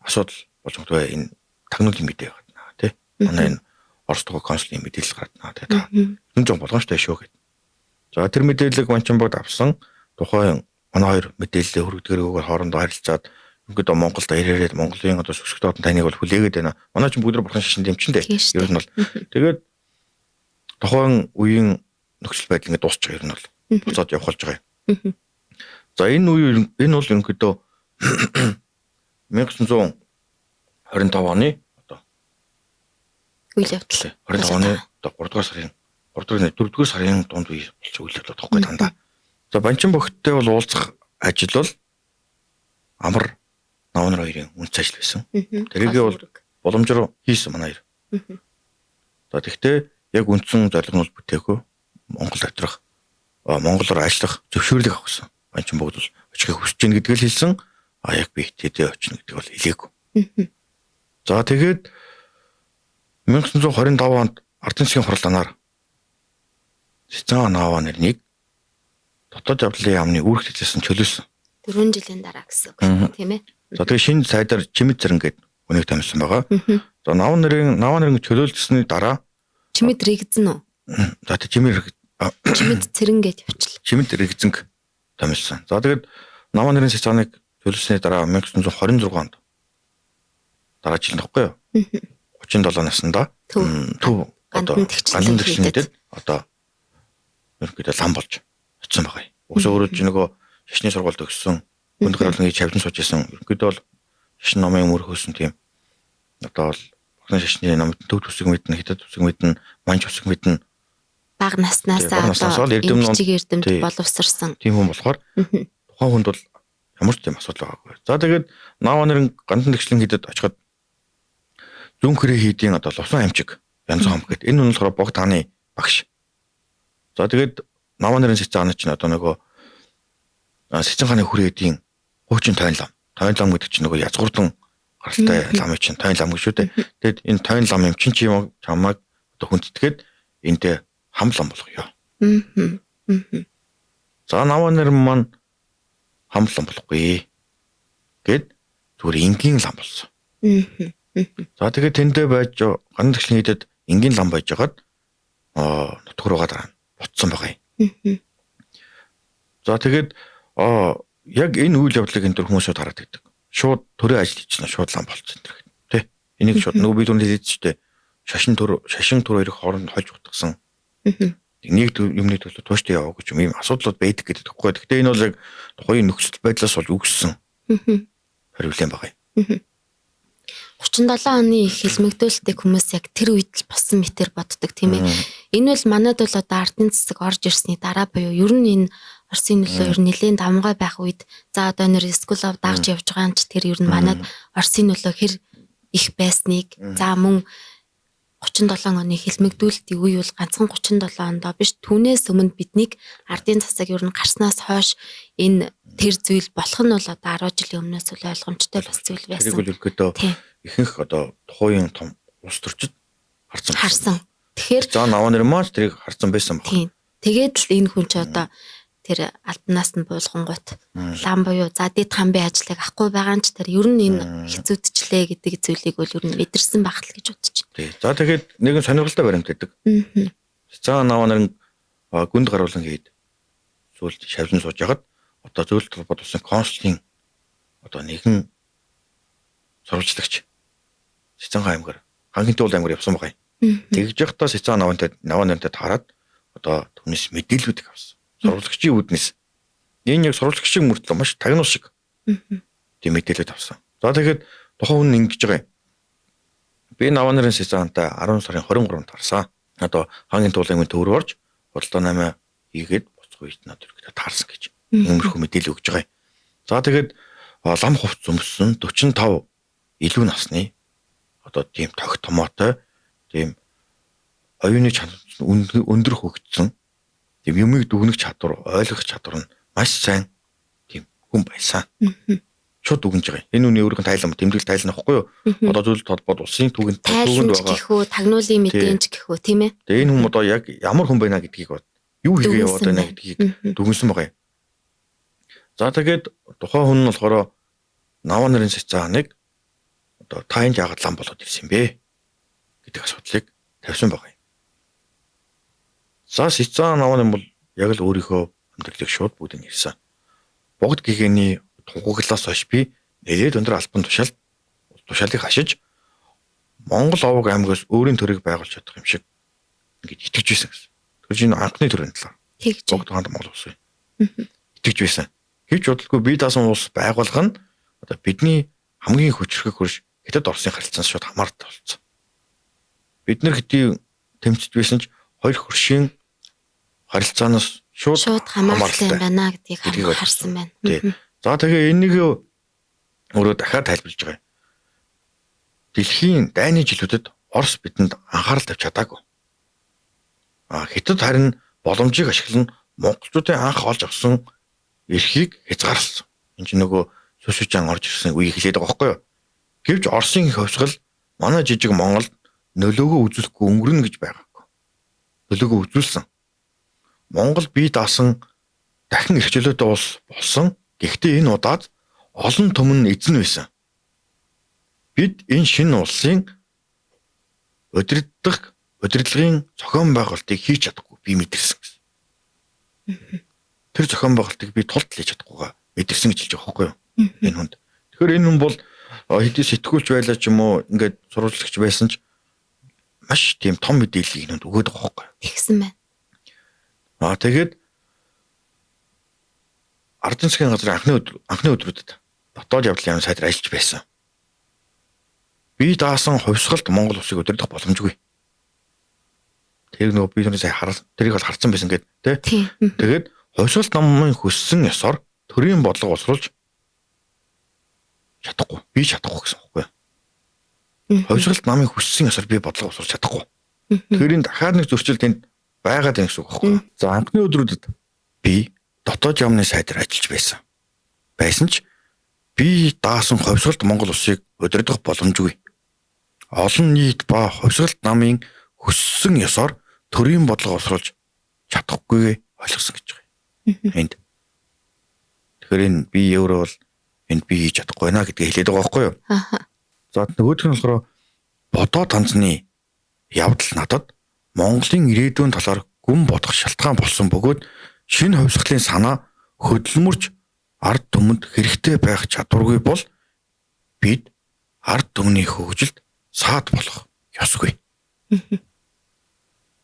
асуудал болж байгаа энэ тагнуулын мэдээ гарна тий. Манай энэ Орос тухай консулын мэдээлэл гарна тий. Та энэ жоо болгоомжтой шүү гэдэг. За тэр мэдээллийг Банчанбогд авсан тухайн манай хоёр мэдээлэлээ хүргэдгээрөөр хоорондоо харилцаад ингээд Монголд ирээд Монголын одоо сүсгт одон таныг бол хүлээгээд байна. Манай ч бүгд бурхан шашин дэмчэндээ. Ер нь бол тэгээд тухайн үеийн нөхцөл байдал ингээд дуусчих ер нь бол буцаад явах болж байгаа юм. За энэ үе энэ бол ерөнхийдөө 1925 оны одоо үйл явдал 25 оны одоо 3 дугаар сарын 4 дугаар сарын дунд үе болж үйл явдал тоххой дандаа. За Банчанбогттой бол уулзах ажил бол амар Навнар хоёрын үнц ажил байсан. Тэрийгээ бол боломжоор хийсэн манай хоёр. За тэгвэл яг үндсэн зорилго нь бол бүтээгүй Монгол доторх Монголоор ажиллах зөвшөөрлөг авсан. Банчанбогд бол очихыг хүсэж гин гэдгийг л хэлсэн. Яг би тэдээ очно гэдгийг бол хэлээгүй. За тэгээд 1925 онд Ардын засгийн хурлаанаар Цэцэн Наваа нэрнийг дотоод явдлын яамны үүрэгт хэлсэн чөлөөсөн. 4 жилийн дараа гэсэн үг тийм ээ. За тэгээ шинэ сайдаар Чимэд Зэрэн гээд үнийг тамилсан байгаа. За Наваа нэрийн чөлөөлсөний дараа Чимэд Рэгзэн үү? За тэгээ Чимэд Зэрэн гээд явчлаа. Чимэд Рэгзэнг тамилсан. За тэгээд Наваа нэрийн Цэцэныг чөлөөлсөний дараа 1926 онд дараа жил нөхгүй юу? 37 наснда төв одоо гандан тэгчнэдэд одоо ерөнхийдөө лам болж очсон байгаа юм. Угсаа өөрөө ч нөгөө шашны сургуульд өгсөн хүнд гаргалны чавлан сууж исэн. Ерөнхийдөө бол шашин номын өмөр хөөсөн тийм одоо бол багны шашны номд төв төсөг мэднэ, хятад төсөг мэднэ, манж төсөг мэднэ. Бага наснасаа одоо эрдэмтд боловсрсан. Тийм хүн болохоор тухайн хүнд бол ямар ч тийм асуудал байгаагүй. За тэгээд Наваа нэрэн гандан тэгчлэн хийдэд очиход зүүн хэрэг хийдийн одоо Лувсан амжиг янз хам гэд энэ нь болохоор богд хааны багш. За тэгээд Наваа нэрэн Цэцэн хааны чинь одоо нөгөө Цэцэн хааны хүрээдийн хуучин тойн лам. Тойн лам гэдэг чинь нөгөө язгуурдан гаралтай ламын чинь тойн лам гэж шүү дээ. Тэгээд энэ тойн лам юм чинь чамайг одоо хүндэтгээд энд хам лам болгоё. За Наваа нэрэн маань хам лам болохгүй гэд зүгээр энгийн лам болсон. За тэгээд тэндээ байж гандан тэгшлэн хийдэд энгийн лам байж хагаад нутг руугаа дараа буцсан байгаа юм. За тэгээд яг энэ үйл явдлыг энэ төр хүмүүсүүд хараад байдаг. Шууд төрөө ажил хийчихнэ, шууд лам болцсон гэх тээ. Энийг шууд нөгөө би түрүүнд хэлээдчтэй шашин төр хоёрын хооронд хольж утгасан. Нэг юмны төлөө тууштай яваагүй ч юм асуудлууд байдаг гэдэг тэгэхгүй. Гэхдээ энэ бол яг тухайн нөхцөл байдлаас болж үүссэн хариулт байгаа юм. 37 оны их хэлмэгдүүлэлтийг хүмүүс яг тэр үед л босон мэтэр боддог тийм ээ. Энэ бол манайд бол одоо ардын засаг орж ирсний дараа буюу ер нь энэ Оросын нөлөө ер нь нэлээд давмгай байх үед за одоо нэр Скулов дагж явж байгаа юм ч тэр ер нь манайд Оросын нөлөө хэр их байсныг за мөн 37 оны хэлмэгдүүлэлтийн үе бол ганцхан 37 ондоо биш түүнээс өмнө биднийг ардын засаг ер нь гарснаас хойш энэ тэр зүйл болох нь бол одоо 10 жилийн өмнөөс үл ойлгомжтой бас зүйл байсан. Тэрийг бол ерөөдөө ихэнх одоо тухайн том улс төрчид харсан. Тэгэхээр за Наваа нэрэн маань тэрийг харсан байсан баг. Тийм. Тэгээд л энэ хүн ч одоо тэр албанаас нь буулгангууд лам буюу за дэд хамбын ажлыг авахгүй байгаа нь ч тэр ер нь энэ хэцүүдчлээ гэдэг зүйлийг бол ер нь мэдэрсэн байх л гэж бодож байна. Тий. За тэгээд нэгэн сонирхолтой баримт байдаг. За Наваа нэрэн гүнд гаруулан гээд зүйлд шавлан сууж яхад одоо зөвлөлт холбоод усан консулын одоо нэгэн сурвалжлагч Цэцэн аймгаар хамгийн туул аймгаар явсан байгаа юм. Тэгж явахдаа Цэцэн Наваа нэрэнтэй таарад одоо түүнээс мэдээллүүдийг авсан. Сурвалжлагчийн үүднээс энэ яг сурвалжлагчийн мөртлөө маш тагнуул шиг тийм мэдээлэлд авсан. За тэгэхээр тухайн хүн ингэж байгаа юм. Би Наван нарын сезонтой 10 сарын 23-нд харсан. Одоо хагийн туулаймын төв рүү орж худалдаа 8 хийгээд буцах үед надад ирэхдээ таарсан гэж. Иймэрхүү мэдээлэл өгж байгаа юм. За тэгээд лам хувц өмссөн 45 илүү насны одоо тийм тохи томоотой тийм оюуны чадвар өндөр хөгжсөн тийм юмыг дүгнэх чадвар, ойлгох чадвар нь маш сайн тийм хүн байсан. Шууд дүгнэж байгаа. Энэ үний өөрийнх нь тайлан тэмдэглэл тайлан авахгүй юу? Одоо зөвлөлт холбоод улсын түүхэнд гэхүү, тагнуулын мэдээж гэхүү тийм ээ. Тэгээ энэ хүн одоо яг ямар хүн байна гэдгийг бод. Юу хийгээ яваад байна гэдгийг дүгнсэн байгаа юм. За тэгээд тухайн хүн нь болохоор Наван нарын цэцааныг одоо тайнд яагаад лам болоод ирсэн бэ гэдэг асуудлыг тавьсан байгаа юм. За цэцаан Наван бол яг л өөрийнхөө амьдралыг шууд бүгд нэрсэн. Богд гэгэний тунхаглаас хойш би нэлээд өндөр албан тушаалыг хашиж Монгол овог аймагаас өөрийн төрийг байгуулж чадах юм шиг ингэж итгэж байсан гэсэн. Тэр чинь анхны төрийн талаар. Богд хаан Монгол улс юм. Итгэж байсан. Гэвч бодлого бие даасан улс байгуулах нь одоо бидний хамгийн хүчрхэг хөрш Хятад Оросын харилцаанаас шууд хамаартай болсон. Бид нар хэдий тэмцэж байсан ч хоёр хөршийн харилцаанаас шууд хамаартай байна гэдгийг харсан байна. За тэгээ энийг өөрөө дахиад тайлбарлаж байгаа юм. Дэлхийн дайны жилүүдэд Орос бидэнд анхаарал тавьж чадаагүй. Хятад харин боломжийг ашиглан монголчуудын анх олж авсан эрхийг хязгаарласан. Энэ чинь нөгөө Сүсүжан орж ирсэн үеийг хэлээд байгаа байхгүй юу? Гэвч Оросын хөвсгөл манай жижиг Монголд нөлөөгөө үзүүлэхгүй өнгөрнө гэж байгаагүй. Нөлөөгөө үзүүлсэн. Монгол бие даасан дахин эрхчлөөтэй улс болсон. Гэхдээ энэ удаад олон түмэн эзэн байсан. Бид энэ шинэ улсын удирдлагын зохион байгуулалтыг хийж чадахгүй би мэдэрсэн гэсэн. Тэр зохион байгуулалтыг би тулд хийж чадахгүйгаа мэдэрсэн гэж хэлж байгаа байхгүй юу? Энэ хүнд. Тэгэхээр энэ хүн бол хэдий сэтгүүлч байлаа ч юм уу ингээд сурвалжлагч байсан ч маш тийм том мэдээллийг нүнд өгөөд байгаа байхгүй юу? Тэгсэн байна. Тэгээд Ардын засгийн газрын анхны өдрүүдэд дотоод явдлын яам сайдаар ажиллаж байсан. Би даасан хувьсгалт Монгол улсыг удирдах боломжгүй. Тэр нөгөө би тэрийг бол харсан байсан гэдэг тий. Тэгээд хувьсгалт намын хүссэн ёсоор төрийн бодлого боловсруулж чадахгүй. Би чадахгүй гэсэн үг байхгүй. Хувьсгалт намын хүссэн ёсоор би бодлого боловсруулж чадахгүй. Тэрийн дахиад нэг зөрчил тэнд байгаад байна гэсэн үг байхгүй. За анхны өдрүүдэд би дотоод яамны сайдаар ажиллаж байсан ч би даасан хувьсгалт Монгол улсыг удирдах боломжгүй. Олон нийт ба хувьсгалт намын хүссэн ёсоор төрийн бодлого боловсруулж чадахгүй ойлгосон гэж байгаа юм. Энд. Тэгэхээр энэ би өөрөө бол энд би хийж чадахгүй байна гэдгийг хэлээд байгаа байхгүй юу? За нөгөөх нь болохоор бодоо танцны явдал надад Монголын ирээдүйн талаар гүн бодох шалтгаан болсон бөгөөд шинэ хувьсгалын санаа хөдөлмөрж ард түмэнд хэрэгтэй байх чадваргүй бол бид ард түмний хөгжилд саад болох ёсгүй.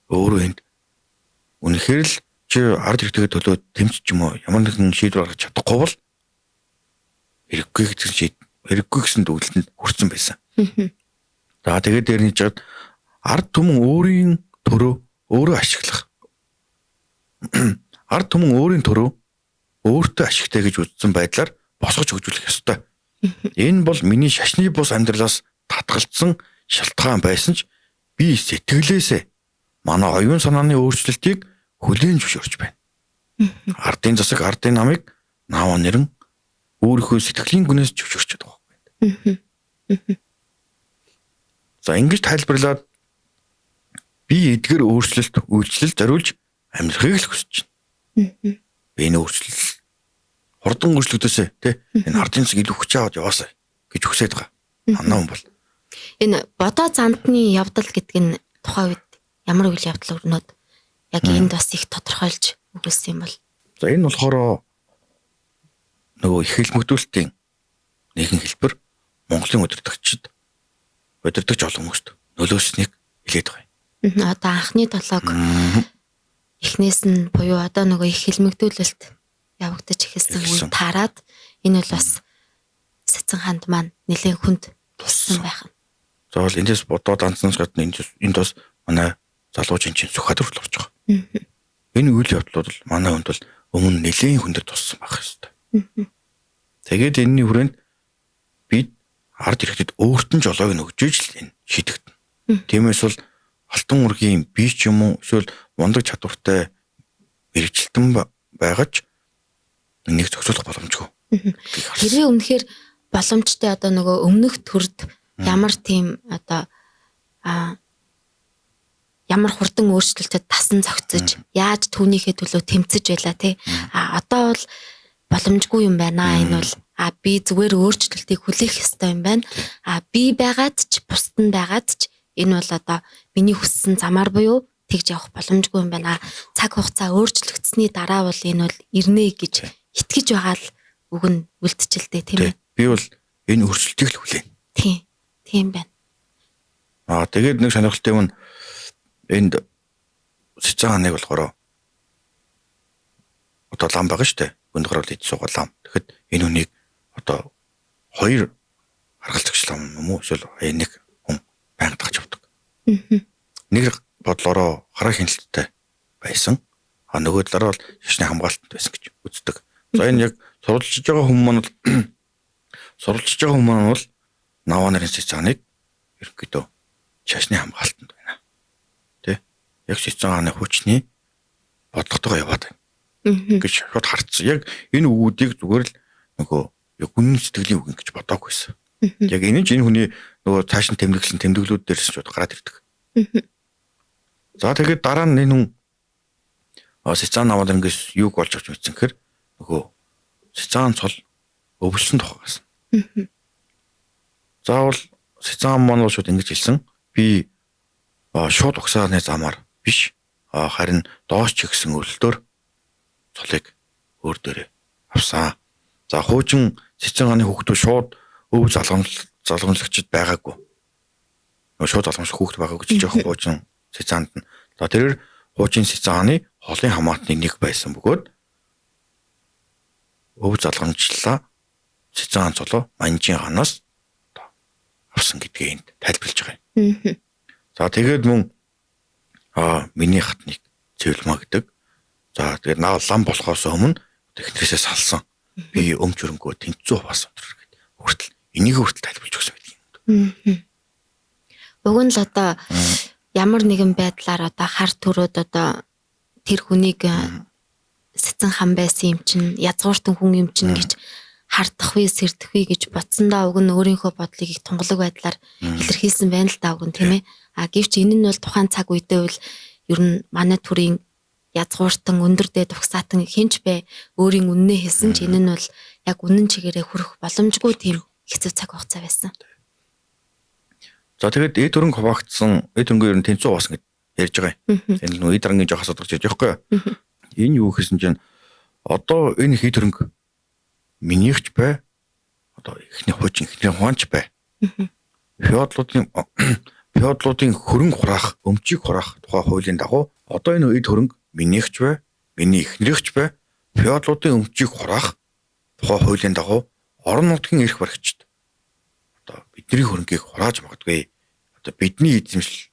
Өөрөө энд үнэхээр л чи ард иргэдэд төлөө тэмцэж юм уу ямар нэгэн шийдвэр гаргаж чадахгүй бол хэрэггүй гэсэн дүгнэлтэнд хүрсэн байсан. За тэгээд дээр нь жаад ард түмэн өөрийн төрөө өөрөө ашиглах. Ард түмэн өөрийн төрөө өөртөө ашигтай гэж үзсэн байдлаар босгож хөгжүүлэх ёстой. Энэ бол миний шашны бус амьдралаас татгалцсан шалтгаан байсан ч би сэтгэлээсээ манай оюун санааны өөрчлөлтийг хүлээн зөвшөөрч байна. Ардын засаг ардын намыг Наван нэрэн өөрийнхөө сэтгэлийн гүнээс зөвшөөрч байгаа юм. За ингэж тайлбарлаад би эдгээр үйлчлэл зориулж амьдрахыг л хүсэж байна. Би энэ өөрчлөлт хурдан өөрчлөгдөөсэй тий энэ ардын засаг илүү хүч аваад яваасай гэж хүсэж байгаа. Манай хүн бол энэ бодоо зандны явдал гэдэг нь тухайн үед ямар үйл явдал өрнөд яг энд бас их тодорхойлж өгүүлсэн юм бол. За энэ болохоор нөгөө их хэлмэгдүүлэлтийн нэгэн хэлбэр Монголын удирдагч олон хүмүүст нөлөөснийг хэлээд байгаа юм. Одоо анхны толгойг эхнээс нь буюу одоо нөгөө их хэлмэгдүүлэлт явагдаж эхэлсэн үе таарад энэ бол бас Сэцэн хаанд маань нэлээд хүнд туссан байх. Заавал эндээс бодоод анцнаас гадна энд бас манай залуучийн чинь сүх хадрал болж байгаа. Энэ үйл явдлууд л манай хүнд бол өмнө нэлийн хүндэд туссан байх ёстой. Тэгээд энэний хүрээнд бид ард ирэхэд өөртөө ч олоог нь өгж иж л энэ шийдэгдэнэ. Тиймээс бол алтан үргийн бие ч юм уу эсвэл мундаг чадвартай мэрэгчлэн байгаач энийг зохицуулах боломжгүй. Хэрвээ үнэхээр боломжтой одоо нөгөө өмнөх төрд ямар тийм одоо ямар хурдан өөрчлөлтөд тасан зохицож яаж түүнийхээ төлөө тэмцэж байла тий. Одоо бол боломжгүй юм байна. Энэ бол би зүгээр өөрчлөлтийг хүлээх ёстой юм байна. Би байгаад ч бусд нь байгаад ч энэ бол одоо миний хүссэн замаар буюу тэгж явах боломжгүй юм байна. Цаг хугацаа өөрчлөгдсөний дараа бол энэ бол ирнэ гэж итгэж байгаа л үг нь үлдчихэлтэй тийм ээ. Би бол энэ өөрчлөлтийг л хүлээнэ. Тийм байна. Тэгээд нэг сонирхолтой юм энд Сэцэн хааныг болохоор одоо лам байгаа шүү дээ. Гүнд гарал ид суугаа лам. Тэгэхэд энэ хүнийг одоо 2 харгалзагч лам юм уу? Эсвэл нэг хүн байнга дагч явдаг. Нэг бодлороо хараа хяналттай байсан. Нөгөө талаараа бол шашны хамгаалтанд байсан гэж үздэг. За энэ яг сурвалжиж байгаа хүмүүс маань бол Наваа нарын Сэцэныг ерөнхийдөө шашны хамгаалтанд байна. Тэ? Яг Сэцэн хааны хүчний бодлоготойгоо яваад байна. Гэж шууд харцсан. Яг энэ үгүүдийг зүгээр л нөгөө гүн сэтгэлийн үг гэж бодоагүйсэн. Яг энэ ч энэ хүний нөгөө цааш нь тэмдэглэсэн тэмдэглүүд дээрс ч гараад ирдэг. За тэгээд дараа нь энэ хүн Сэцэн Наваа нарынгээс юуг болж авч мэдсэн гэхээр нөгөө Сэцэн цол өвлсөн тухайгаас. Заавал Сэцэн маань шууд ингэж хэлсэн. Би шууд угсааны замаар биш. Харин доош ч гисэн өрөлтөөр цолыг өөр дээрээ авсан. За хуучин Сэцэн хааны хүүхдүүд шууд өв залгамжлагчд байгаагүй. Шууд залгамжлах хүүхд байгаагүй гэж жоохон хуучин Сэцэнд нь. За тэрээр хуучин Сэцэн хааны холын хамаатны нэг байсан бөгөөд өв залгамжлаа Сэцэн хаан цолоо Манжин хаанаас авсан гэдгийг энд тайлбарлаж байгаа юм. За тэгээд мөн миний хатныг цэвэлмаа гэдэг. За тэгээд лам болохоос өмнө технээсээ салсан. Би өмч хөрөнгөө тэнцүү хуваасан гэдэг. Хүртэл энийг хүртэл тайлбарлаж өгсөн байдаг юм. Уг нь л одоо ямар нэгэн байдлаар одоо хар төрөөд одоо тэр хүнийг Сэцэн хаан байсан юм чинь язгууртан хүн юм чинь гэж хардахгүй сэрдэхгүй гэж бодсондоо уг нь өөрийнхөө бодлыг их тунгалаг байдлаар илэрхийлсэн байна л да уг нь тийм ээ. Гэвч энэ нь бол тухайн цаг үедээ бол ер нь манай төрийн язгууртан өндөр дээд угсаатан хинч бай өөрийн үннээ хэлсэн ч энэ нь бол яг үнэн чигээрээ хүрэх боломжгүй тийм хэцүү цаг хугацаа байсан. За тэгээд эд хөрөнгө хуваагдсан эд хөрөнгөө ер нь тэнцүү хуваасан гэж ярьж байгаа юм. Энэ нь эд хөрөнгөний жоох асуудал гэж байхгүй юу? Энэ юу гэсэн чинь одоо энэ эд хөрөнгө минийхч бай. Одоо ихний хуучин ихний хуанч бай. Феодлуудын хөрөнгө хураах, өмчийг хураах тухай хуулийн дагуу одоо энэ эд хөрөнгө минийхч бай, миний эхнэрийхч бай. Феодлуудын өмчийг хураах тухай хуулийн дагуу орон нутгийн эрх баригчид одоо бидний хөрөнгийг хурааж магадгүй. Одоо бидний эзэмшил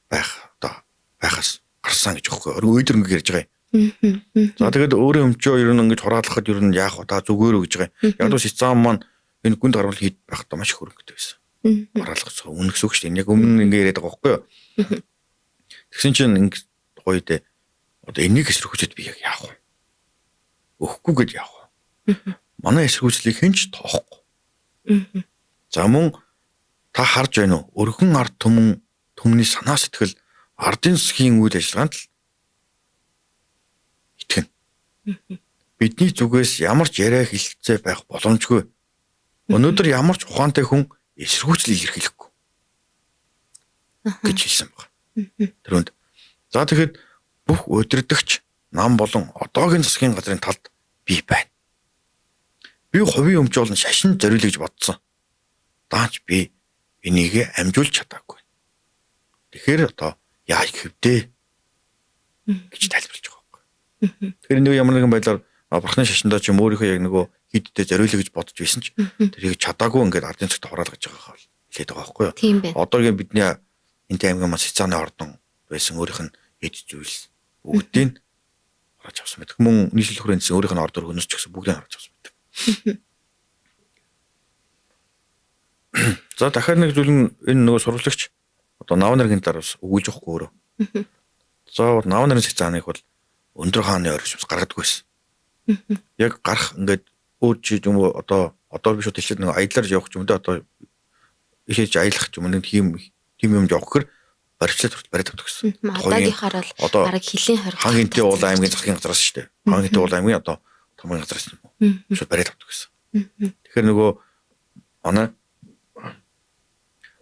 байхаас гарсан гэж өгөхгүй. Эд хөрөнгө ярьж байгаа юм. За тэгээд өөрийн өмчөө ер нь ингэж хураалахад ер нь яах вэ? Та зүгээрөө гэж байгаа юм. Яг л Сэцэн маань энэ гүнд гарвал хийд байхдаа маш их хөрөнгөтэй байсан. Хураалгацгаа үнэс үг шүү дээ. Яг өмнө ингэ яриад байгаа байхгүй юу? Тэгсэн чинь ингэ гоё дээ. Одоо энийг эсэргүүцэд би яг яах вэ? Өгөхгүй гэж яах вэ? Манай эсэргүүцлийг хэн ч тоохгүй. За мөн та харж байна уу? Өргөн ард түмний санаа сэтгэл ардын засгийн үйл ажиллагаанд л итгэнэ. Бидний зүгээс ямар ч яриа хэлцээ байх боломжгүй. Өнөөдөр ямар ч ухаантай хүн эсэргүүцлийг илэрхийлэхгүй гэж хэлсэн байна. Тэрөнд. За тэгэхэд бүх удирдагч нам болон одоогийн засгийн газрын талд би байна. Би хувийн өмч болон шашин зориулъя гэж бодсон. Даач би энийг амжуулж чадаагүй. Тэгэхээр одоо яаж хэвдээ гэж тайлбарлаж байгаа юм. Тэгэхээр нэг ямар нэгэн байдлаар бурхны шашиндаа ч юм өөрийнхөө яг нөгөө хиддээ зориулъя гэж бодож байсан ч тэрийг чадаагүй ингээд ардын цагт хураалгаж байгаа хэлээд байгаа байхгүй юу? Тийм байна. Одоогийн бидний энэ аймгийн маань Сицааны ордон байсан өөрийнх нь эд зүйлс бүгдийг харж авсан байдаг. Мөн нийслэл хүрээнд өөрийнх нь ордоор хөнөсч гэсэн бүгдийг харж авсан байдаг. За дахиад нэг зүйл нь энэ нөгөө сурвалжлагч одоо Наван наргийн дараас өгүүлж өгөхгүй өөрөө. За Наван нарын Сицааныг бол өндөр хааны оргич гаргадаг байсан. Яг гарах ингээд өөр чи юм уу одоо биш үү хэлээд нэг аяллаар явах юм да одоо ихэж аялах юм нэг тийм юм явах гэхээр баримтлал хүртэл бариад авдаг гэсэн. Одоогийнхаар бол бараг хилийн хориг. Хаан Хинтээ уул аймгийн засгийн газраас шүү дээ. Хаан Хинтээ уул аймгийн одоо томгийн газраас юм. Шууд бариад авдаг гэсэн. Тэгэхээр нөгөө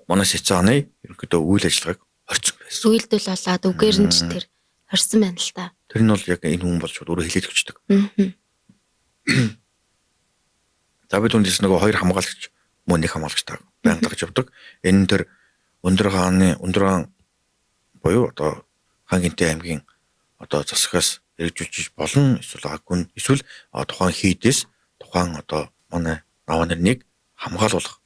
манай Сицааны ерөнхийдөө үйл ажиллагааг хорцсон байсан. Үйлдэл болоод үгээр нь ч тэр хорсон байна л та. Тэр нь бол яг энэ хүн бол шууд өөрөө хэлээд өгчдөг. За бид үндээс нөгөө хоёр хамгаалагч мөн нэг хамгаалагчтай байнга дагж явдаг. Энэ тэр өндөр хаан буюу одоо Хаан Хинтээ аймгийн одоо засгаас хэрэгжүүлж болно эсвэл аггүй эсвэл тухайн хийдээс тухайн одоо манай Наван нарыг хамгаалуулах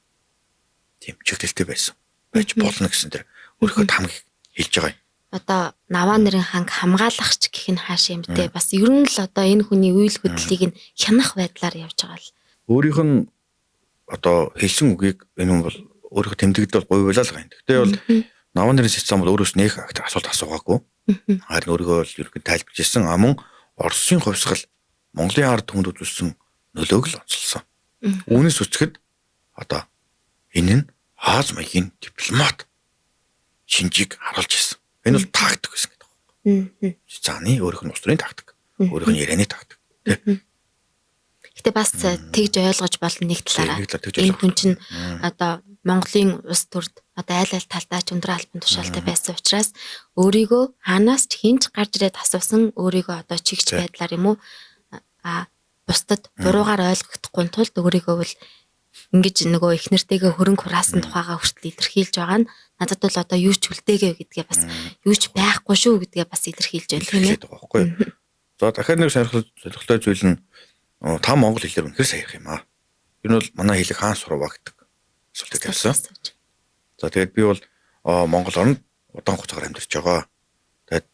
тийм чиглэлтэй байсан байж болно гэсэн тэр өөрийнхөө тамг хэлж байгаа юм. Одоо Наван нарын ханг хамгаалагч гэх нь хаашаа юм бэ? Бас ер нь л одоо энэ хүний үйл хөдлөлийг нь хянах байдлаар явж байгаа л. Өөрийнх нь одоо хэлсэн үгийг энэ хүн бол өөрийнхөө тэмдэгдэл гоё байлаа л гэн. Гэхдээ бол Наван нарын Сицаан бол өөрөөс нэх асуулт асуугаагүй. Харин өөрийгөө бол ерөнхийдөө тайлбарж ирсэн. Мөн Оросын хувьсгал Монголын ард түмэнд үзүүлсэн нөлөөг л онцолсон. Үүнээс үсгэд одоо энэ нь Аз маягийн дипломат шинжийг харуулж ирсэн. Энэ бол тактик гэсэн гэдэг байна. Сицааны өөрийнх нь улс төрийн тактик, өөрийнх нь ярианы тактик. Гэтэ бас тэгж ойлгож болно нэг талаараа. Энэ хүн чинь одоо Монголын улс төрд одоо айл талдаа ч өндөр албан тушаалтай байсан учраас өөрийгөө хаанаас ч хинч гарч ирээд асуусан өөрийгөө одоо чигч байдлаар юм уу бусдад буруугаар ойлгохдохгүй тулд өөрийгөө бол ингэж нөгөө их нэртэйгээ хөрөнгө хураасан тухайгаа хүртэл илэрхийлж байгаа нь надад бол одоо юу ч үлдээгээ гэдгээ бас юу ч байхгүй шүү гэдгээ бас илэрхийлж байна тийм ээ. За дахиад нэг сонирхолтой зүйл нь та монгол хэлээр үнэхээр саях юм аа. Энэ бол манай хэлийг хаан сурваа гэдэг асуултыг тавьсан. За тэгээд би бол Монгол орнд удаан хугацаагаар амьдарч байгаа. Тэгээд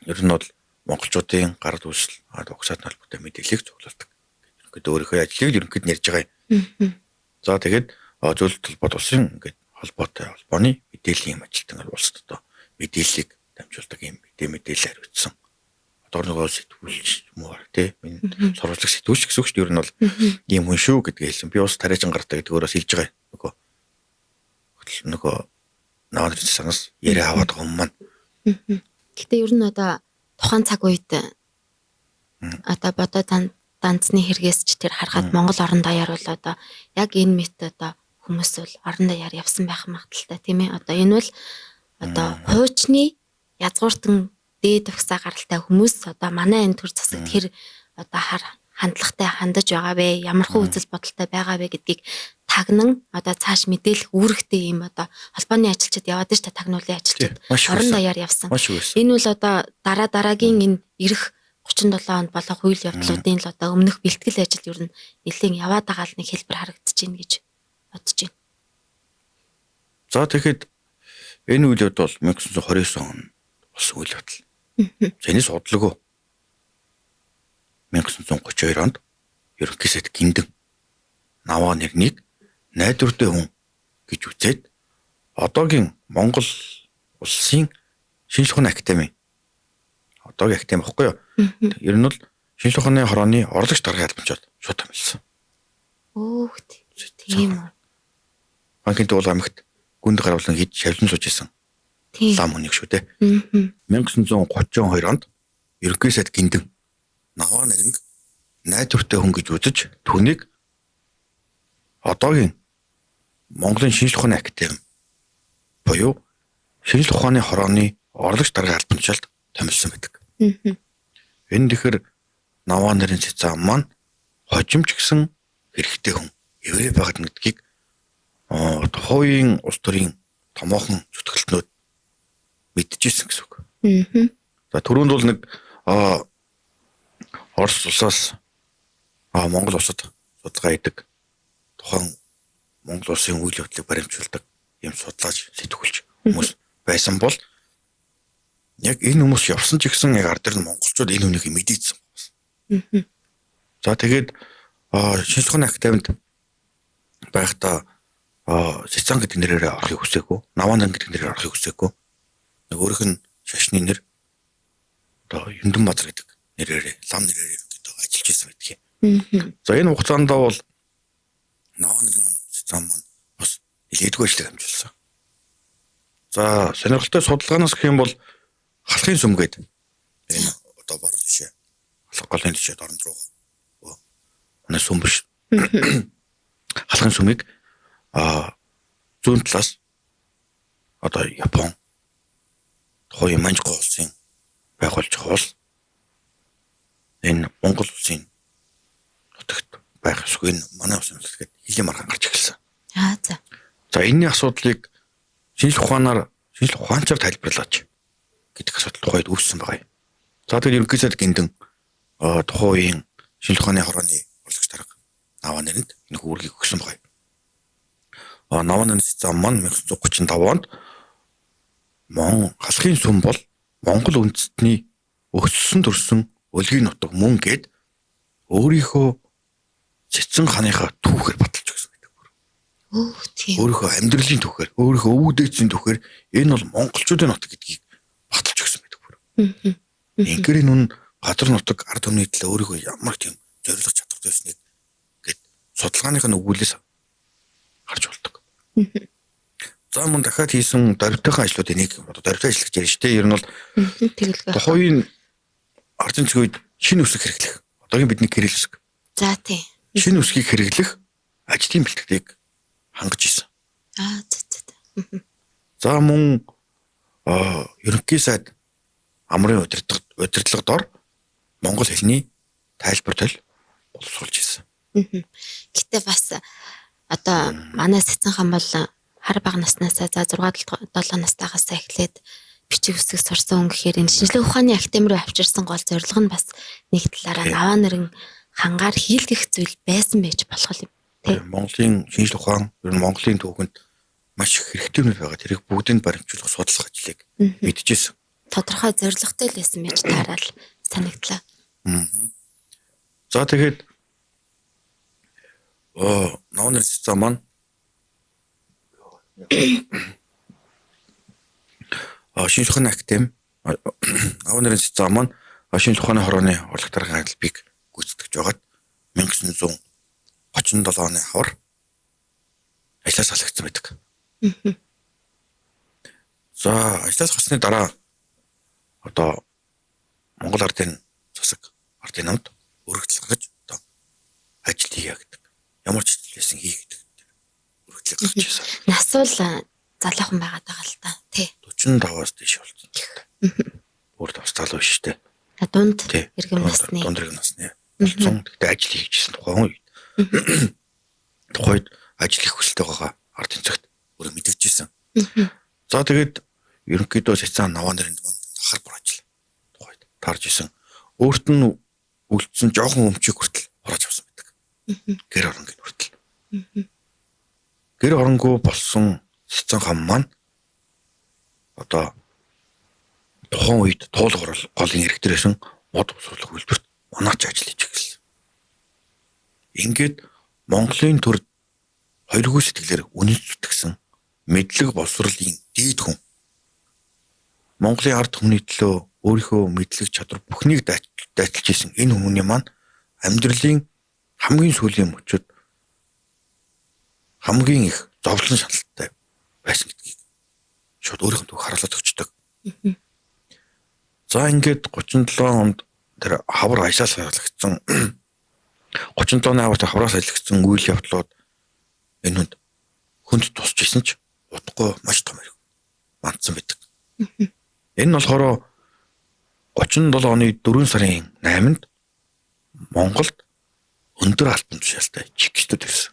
ер нь бол монголчуудын гар дүрсэл угсаатны холбоотой мэдээллийг цуглуулдаг. Ингээд өөрийнхөө ажлыг ерөнхийд нэрж байгаа юм. За тэгээд зөвлөлт толгойд улсын ингээд холбооны мэдээллийн ажилтан улсад одоо мэдээллийг дамжуулдаг юм мэдээлэл хариуцсан. Одоо нөгөө сэтгүүлч юм уу тий энэ сурвалжлах сэтгүүлч гэсэн үг шүү дээ. Ер нь бол ийм хүн шүү гэдгийг хэлсэн. Би бас тариачин гартай гэдэг өөрөөс хэлж байгаа юм. Нөгөө Наван нарын Сицаанаас яриа аваад байгаа юм маань. Гэтэ ер нь одоо тухайн цаг үед одоо бодоо данцны хэрэгээс ч тэр харахад Монгол орон даяар бол одоо яг энэ мэт одоо хүмүүс бол орон даяар явсан байх магадaltaй тийм ээ. Одоо энэ бол одоо хуучны язгууртан дээд төгсөө гаралтай хүмүүс одоо манай энэ төр засагт хэр одоо хандлагатай хандаж байгаа вэ? Ямар хөө үзэл бодолтой байгаа вэ гэдгийг тагнан одоо цааш мэдээлэх үүрэгтэй юм одоо холбооны ажилчид яваад ш та тагнуулын ажилчид орон даяар явсан. Энэ бол одоо дараагийн энэ ирэх 37 онд болох үйл явдлуудын л одоо өмнөх бэлтгэл ажил ер нь нэлээд яваад байгаа л нэг хэлбэр харагдаж байна гэж бодож байна. За тэгэхэд энэ үйл явдал бол 1929 он болсон үйл явдал. Зэнэс судлаагүй 1932 онд ерөнхий сайд Гиндэн Наван нарыг найдвартай хүн гэж үзээд одоогийн Монгол улсын шинжлэх ухааны академи одоогийн академи баггүй юу? Ер нь бол шинжлэх ухааны хорооны орлогч даргын албанчууд шууд томилсон. Өөх тийм үү. Банкын уул амьд гүнд гарвалан хийж шавлан сууж исэн. Лам хүнийг шүү дээ. 1932 онд ерөнхий сайд Гиндэн Наван нарыг найдвартай хүн гэж үзэж түүнийг одоогийн Монголын шинжлэх ухааны академи буюу шинжлэх ухааны хорооны орлогч даргын албанчаалд томилсон байдаг. Энэ тэгэхээр Наван нарын Сицаан маань хожимч гэсэн хэрэгтэй хүн еврей байгаад гэдгийг хувийн улс төрийн томоохон зүтгэлтнүүд мэдчихсэн гэсэн үг. За түрүүнд бол нэг Орос улсаас Монгол улсад судалгаа хийдэг тухайн Монгол улсын үйл явдлыг баримтжуулдаг юм судлаач сэтгүүлч хүмүүс байсан бол яг энэ хүмүүс явсан ч гэсэн яг ард дээр нь монголчууд энэ хүнийг мэдээдсэн байна. За тэгээд шинжлэх ухааны академид байхдаа Цэцэн гэдэг нэрээр орохыг хүсээгүй, Наванан гэдэг нэрээр орохыг хүсээгүй. Нэг өөрийнх нь шашны нэр Юндэн Базар гэдэг нэрээр лам нэрээр гэдэг ажиллаж байсан байдаг юм. За энэ хугацаанд бол Наванан Цэцэн маань бас нэлээдгүй ажлыг амжилсан. За сонирхолтой судалгаанаас гэх юм бол халахын сүм гэдэг энэ одоо баруун тишээ голын тишээ дорн руу манай сүм биш. Халахын сүмийг зүүн талаас одоо Япон тухайн Маньчжоу улсын байгуулж байгаа бол энэ Монгол улсын нутагт байх эсвэл манай улсын нутагт хилийн маргаан гарч эхэлсэн. За энэний асуудлыг шинжлэх ухаанчаар тайлбарлаач гэдэг асуудал тухайд үүссэн байгаа юм. За тэгээд ерөнхийдөө гиндэн тухайн шинжлэх ухааны хорооны урлагч дарга Навананд энэ үүргийг өгсөн байгаа юм. Наванан Цэцэн маань 1935 онд халахын сүм бол Монгол үндэстний өссөн төрсөн өлгийн нутаг мөн гэд өөрийнхөө Цэцэн ханыхаа түүхээр баталж өгсөн байдаг. Тийм. Өөрийнхөө амьдралын түүхээр, өөрийнхөө өвөг дээдсийн түүхээр энэ бол монголчуудын нутаг гэдгийг баталж өгсөн байдаг. Ингээр энэ газар нутаг ард түмний төлөө өөрийнхөө ямар тийм зориулах чадвартай байсныг гэд судалгааных нь өгүүлээс харж болдог. За мөн дахиад хийсэн дөрвтойхон ажлуудын нэг одоо дөрвтой ажиллаж ярьж штэ. Ер нь бол тухайн ардын цэгийн үед шинэ үсэг хэрэглэх. Одоогийн бидний гэрэл үсэг. За тийм. Шинэ үсгийг хэрэглэх ажлын бэлтгэлийг хангаж исэн. За мөн ерөнхий сайд амрын удирдлагад дор монгол хэлний тайлбар төл боловсруулж исэн. Гэтэ бас одоо манай Цэцэн хаан бол хар бага наснаасаа за 6-7 настайгаас эхлээд бичиг үсэг сурсан хүн гэхээр энэ шинжлэх ухааны академи руу авчирсан гол зорилго нь бас нэг талаараа Наванарын хангаар хийлгэх зүйл байсан байж болох юм тийм. Монголын шинжлэх ухаан ер нь Монголын түүхэнд маш их хэрэгтэй юм байгаа. Тэрийг бүгдийг баримтжуулах судлах ажлыг мэдчихсэн. Тодорхой зорилготой л байсан байж таарал санагдлаа. За тэгээд Наванан Цэцэн маань шинжлэх ухааны академи Наванан Цэцэн маань шинжлэх ухааны хорооны урлагч даргын албыг гүйцэтгэж байгаад 1937 оны хавар ажлаас салгагдсан байдаг. За ажлаас гарсны дараа одоо Монгол ардын засаг ардын намд өргөдөл гаргаж одоо ажил хийе гэдэг. Ямар ч зүйлсэн хий гэдэг. Өргөдлийг гаргаж ирсэн. Нас бол залуухан байгаад байгаа л та тий. 45-аас дээш болсон. Өөр тусгаал биш шүү дээ. Дунд иргэм насны. Дунд иргэм насны. Болсон. Тэгтээ ажил хийжсэн тухайн үед. Тухайд ажил хийх хүсэлтэй байгаа ардын цагт өөрөө мэдгэжсэн. За тэгээд ерөнхийдөө Цэцэн Наванарын хар бүр ажил тухайд таарж исэн. Өөрт нь үлдсэн жоохон өмчийг хүртэл хурааж авсан байдаг. Гэр оронгийн хүртэл. Гэр оронгүй болсон Цэцэн хаан маань одоо тухайн үед туулгар голын ирэх дээрсэн мод усруулах үйлдвэрт манаач ажиллаж эхэлсэн. Ингээд Монголын төрд хоёргүй сэтгэлээр үнэн зүтгэсэн мэдлэг боловсролын дээд хүн Монголын ард түмний төлөө өөрийнхөө мэдлэг чадвар бүхнийг дайчилж исэн энэ хүний маань амьдралын хамгийн сүүлийн мөчөд хамгийн их зовлон шаналтай байсан гэдгийг шууд өөрийнхөө төв харуулад өгчдөг. За ингээд 37 онд тэр хавар ажлаас салгагдсан 37 оны хавраас салгагдсан үйл явдлууд энэ хүнд тусч исэн ч удахгүй маш том хэрэг мандсан байдаг. Энэ нь болохоор 37 оны 4 сарын 8-нд Монголд өндөр алтан тушаалтай чекистүүд ирсэн.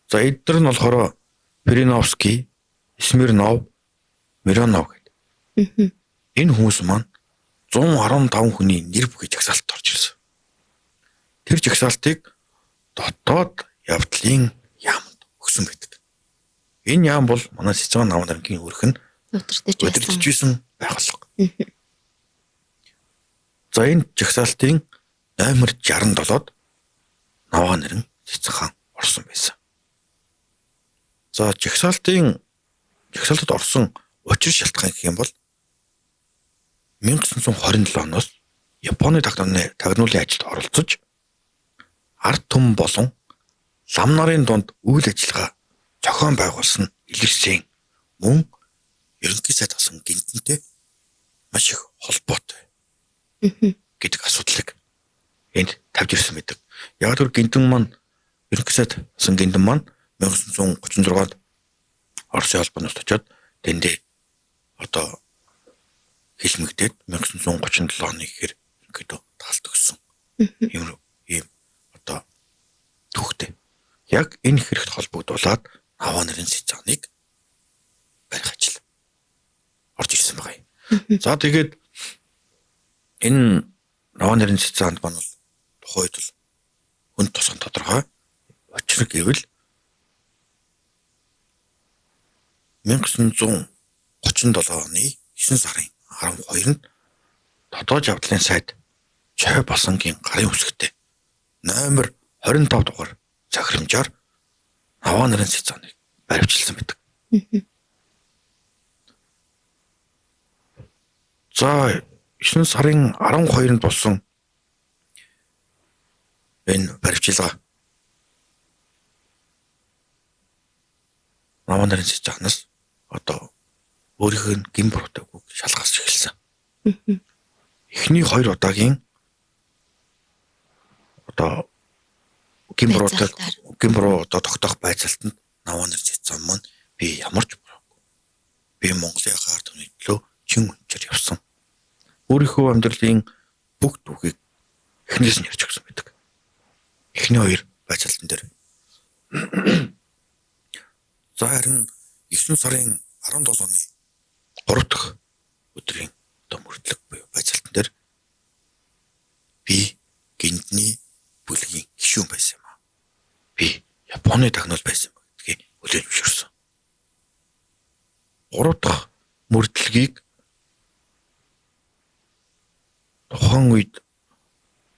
За эдгээр нь болохоор Периновский, Смирнов, Миронов гэдэг. Энэ хүмүүс маань 115 хүний нэр бүхий жагсаалтад орж ирсэн. Тэр жагсаалтыг дотоод явдлын өгсөн байдаг. Энэ яам бол манай Сэцэн Наван Нарангийн өрх нь удирдах байсан байгууллага. За энэ жагсаалтын номер 67-д Наван Наран Сэцэн хаан орсон байсан. За жагсаалтад орсон учир шалтгаан гэх юм бол 1927 оноос Японы тагнуулын ажилд оролцож ард түмэн болон лам нарын дунд үйл ажиллагаа зохион байгуулсан илэрсэн мөн ерөнхий сайд асан гинтэнтэй маш их холбоотой гэдэг асуудлыг энд тавьж ирсэн байдаг. Яг тэр гинтэн маань ерөнхий сайд асан гинтэн маань 1936-д Оросын холбооноос очоод тэндээ одоо хэлмэгдээд 1937 оны гэхээр ингээд таалт өгсөн. Ийм одоо түүхтэй. Яг энэ хэрэгт холбогдуулаад Наван Наран Сэцэнийг барих ажил орж ирсэн байгаа юм. За тэгээд энэ Наван Наран Сэцэнд маань бол тухайд л хүн тусган тодорхой учир гэвэл 1937 оны 9 сарын 12-нд дотоод явдлын сайд Чой Басангийн гарын үсэгтээ номер 25 дугаар захирамжаар Наван Наран Сэцэнийг баривчилсан байдаг. За 9 сарын 12-нд болсон энэ баривчилгаа Наван Наран Сэцэнээс одоо өөрийнх нь гин буруутай үг шалгаж эхэлсэн. Эхний 2 удаагийн одоо гин буруу одоо тогтоох байцаалтанд Наван Наран Сэцэн маань би ямар ч буруугүй. Би Монголын ард түмний төлөө чин үнчээр явсан. Өөрийнхөө амьдралын бүх түүхийг эхнээс нь ярьж өгсөн байдаг. Эхний 2 байцаалтан дээр. За харин 9 сарын 17 оны 3 дахь өдрийн одоо мөрдлөг буюу байцаалтан дээр би гинтний бүлгийн гишүүн байсан юм аа. Би Японы тагнуул байсан гэдгийг хүлээн зөвшөөрсөн. 3 дахь мөрдлөгийг тухайн үед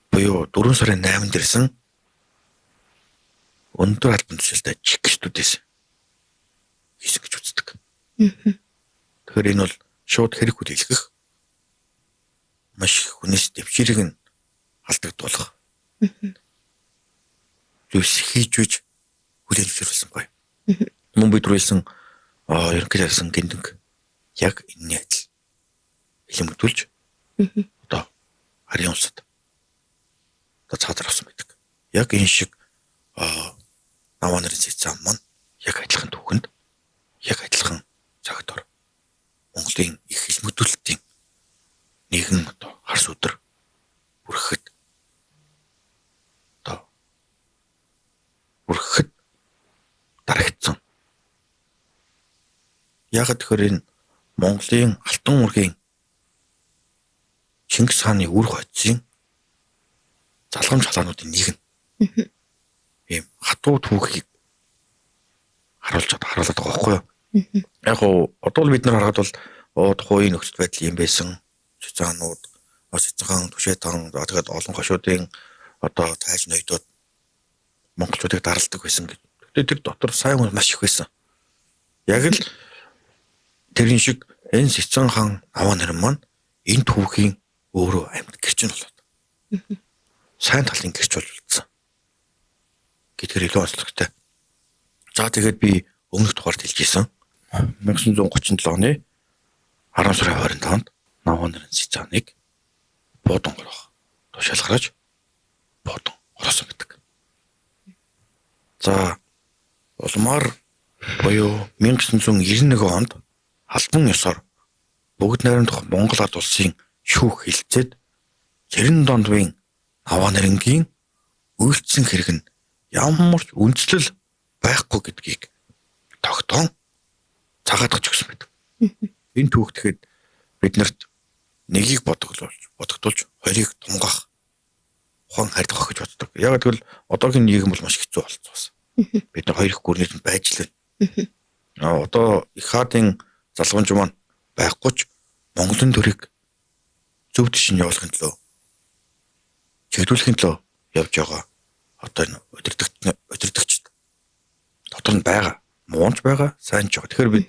буюу 4 сарын 8-нд ирсэн өндөр албан тушаалтай чигчдүүдээс хийсэн гэж үздэг. Тэгэхээр энэ бол шууд хэрэг хүлээлгэх маш хүнээс дэвширийг нь алдагдуулах. Зүйлс хийж үж хүлээн зөвшөөрсөн гоё. Мөн бид түрүүлсэн ерөнхий сайдсан гинтэнг яг энэний адил хэлэмгдүүлж одоо харийн улсад одоо цаатар авсан байдаг. Яг энэ шиг Наван Наран Сэцэн маань яг адилхан түүхэнд яг адилхан цагтор Монголын их хэлмэгдүүлэлтийн нэгэн одоо харс өдөр бүрхэхэд дарагдсан. Яг тэгэхээр энэ Монголын алтан уургийн Чингис хааны үр хойцын залгамж халаануудын нэг нь. Ийм хатуу түүхийг харуулж харуулдаг байгаа байхгүй юу? Яг одоо бид нар харахад бол тухайн нөхцөл байдал юм байсан. Сэцэнүүд, Сэцэн хаан, Түшээ хаан, тэгээд олон хошуудын одоо тайж ноёдод монголчуудыг даралдаг байсан гэж. Тэгээд тэр дотор сайн хүн маш их байсан. Яг л тэрэн шиг энэ Сэцэн хаан Наван Наран маань энэ түүхийн өөрөө амьд гэрч нь болоод. Сайн талын гэрч болж үлдсэн. Гэдгээр илүү онцлогтой. За тэгээд би өмнөх дугаард хэлжсэн. 1937 оны 10 сарын 25-нд Наван Наран Сэцэнийг буудан горох тушаалгараж буудан ороосон гэдэг. За улмаар буюу 1991 онд албан ёсоор бүгд найрамдах Монгол ард улсын шүүх хэлцээд 90 дондвын Наван Нарангийн үйлдсэн хэрэг нь ямар ч үндэслэл байхгүй гэдгийг тогтоон цагаатгаж өгсөн байдаг. Энэ түүхтэйд биднэрт нэгийг бодогдуулж хоёрыг тунгаах ухаан харьдах гэж боддог. Яг тэгвэл одоогийн нийгэм бол маш хэцүү болцсон. Бид нар 2 их гүрнийд байж л байна. Одоо их хаадын залгамж маань байхгүй ч Монголын төрийг зөв тийш нь явуулахын төлөө чиглүүлэхийн төлөө явж байгаа. Одоо энэ удирдагч дотор нь байгаа. Муунч байгаа, сайн ч байгаа. Тэгэхээр бид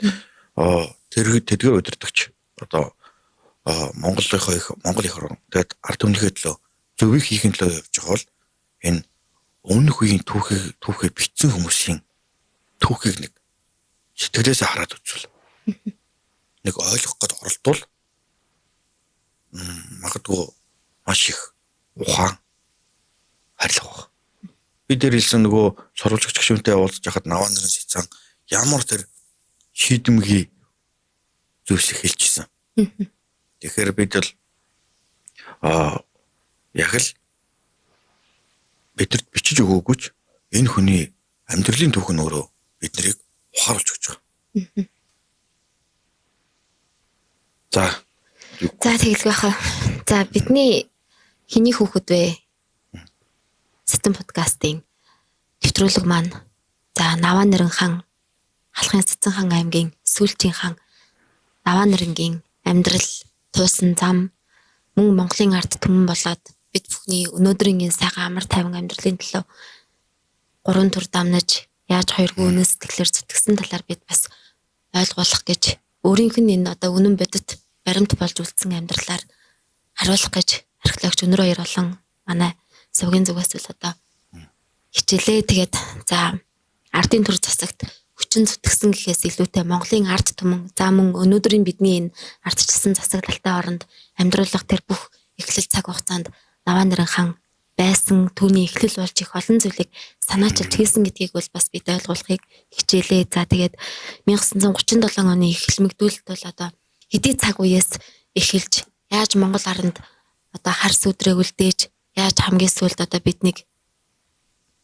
тэдгээр удирдагч одоо Монгол их орон тэгээд ард түмнийхээ төлөө зөвийг хийхин төлөө явж байгаа бол энэ өмнөх үеийн түүхээ бичсэн хүмүүсийн түүхийг нэг сэтгэлээсээ хараад үзвэл нэг ойлгох гээд оролдвол магадгүй маш их ухаан харилцах. Би дээр хэлсэн нөгөө сурвалжлагч гишүүнтэй уулзж хахад наваа нарын сэцэн ямар тэр шийдэмгий зүйлсийг хэлчихсэн. Тэгэхээр бид л яг л бидэд бичиж өгөөгүй ч энэ хүний амьдралын түүх нь өөрөө бид нарыг ухааруулж өгч байгаа. За тэгэлгүй яхаа. За бидний хэний хүүхэд вэ? Сэтэм подкастын нэвтрүүлэг маань за Наваа нэрэн хан Халахын Цэцэн хаан аймгийн сүүлчийн хаан Наваа нэрэнгийн амьдрал туусан зам мөн Монголын ард түмэн болоод бид бүхний өнөөдрийн энэ сайхан амар тайван амьдралын төлөө 3 төр дамнаж яаж хоёргүй үнэс сэтгэлээр зүтгэсэн талаар бид бас ойлгуулах гэж өөрийнх нь энэ одоо үнэн бодит баримт болж үлдсэн амьдралаар харуулах гэж археологч Өнөр Баяр болон манай сувгийн зүгээс л одоо хичээлээ. Тэгээд за ардын төр засагт хүчин зүтгэсэн гэхээс илүүтэй Монголын ард түмэн за мөн өнөөдрийн бидний энэ ардчилсан засаг талтай оронд амьдруулах тэр бүх эхлэл цаг хугацаанд Наваа нэрэн хан байсан түүний эхлэл болж их олон зүйлийг санаачилж хийсэн гэдгийг бол бас бид ойлгуулахыг хичээлээ. За тэгээд 1937 оны эхлэмэгдүүлэлт бол одоо хэдий цаг үеэс эхэлж яаж Монгол аранд одоо хар сүдрээ үлдээж яаж хамгийн сүүлд одоо биднийг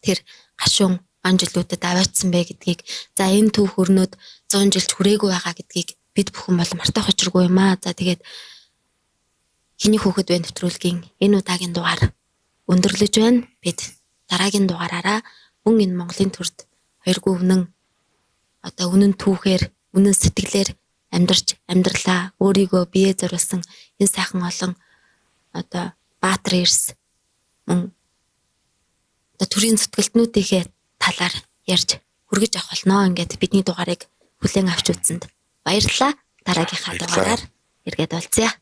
тэр гашуун жилүүдэд аваачсан бэ гэдгийг за энэ түүх өрнөд 100 жилч хүрээгүй байгаа гэдгийг бид бүхэн бол мартах учиргүй юм аа. За тэгээд хэний хүүхэд вэ нэвтрүүлгийн энэ удаагийн дугаар өндөрлөж байна. Бид дараагийн дугаараараа мөн энэ Монголын төрд хоёргүй үнэн түүхээр үнэн сэтгэлээр амьдарч амьдралаа өөрийгөө бие зориулсан энэ сайхан олон одоо баатар эрс мөн одоо төрийн зүтгэлтнүүдийнхээ талаар ярьж хүргэж авах болно. Ингээд бидний дугаарыг хүлээн авч үзсэнд баярлалаа. Дараагийнхаа дугаараар эргээд уулзъя.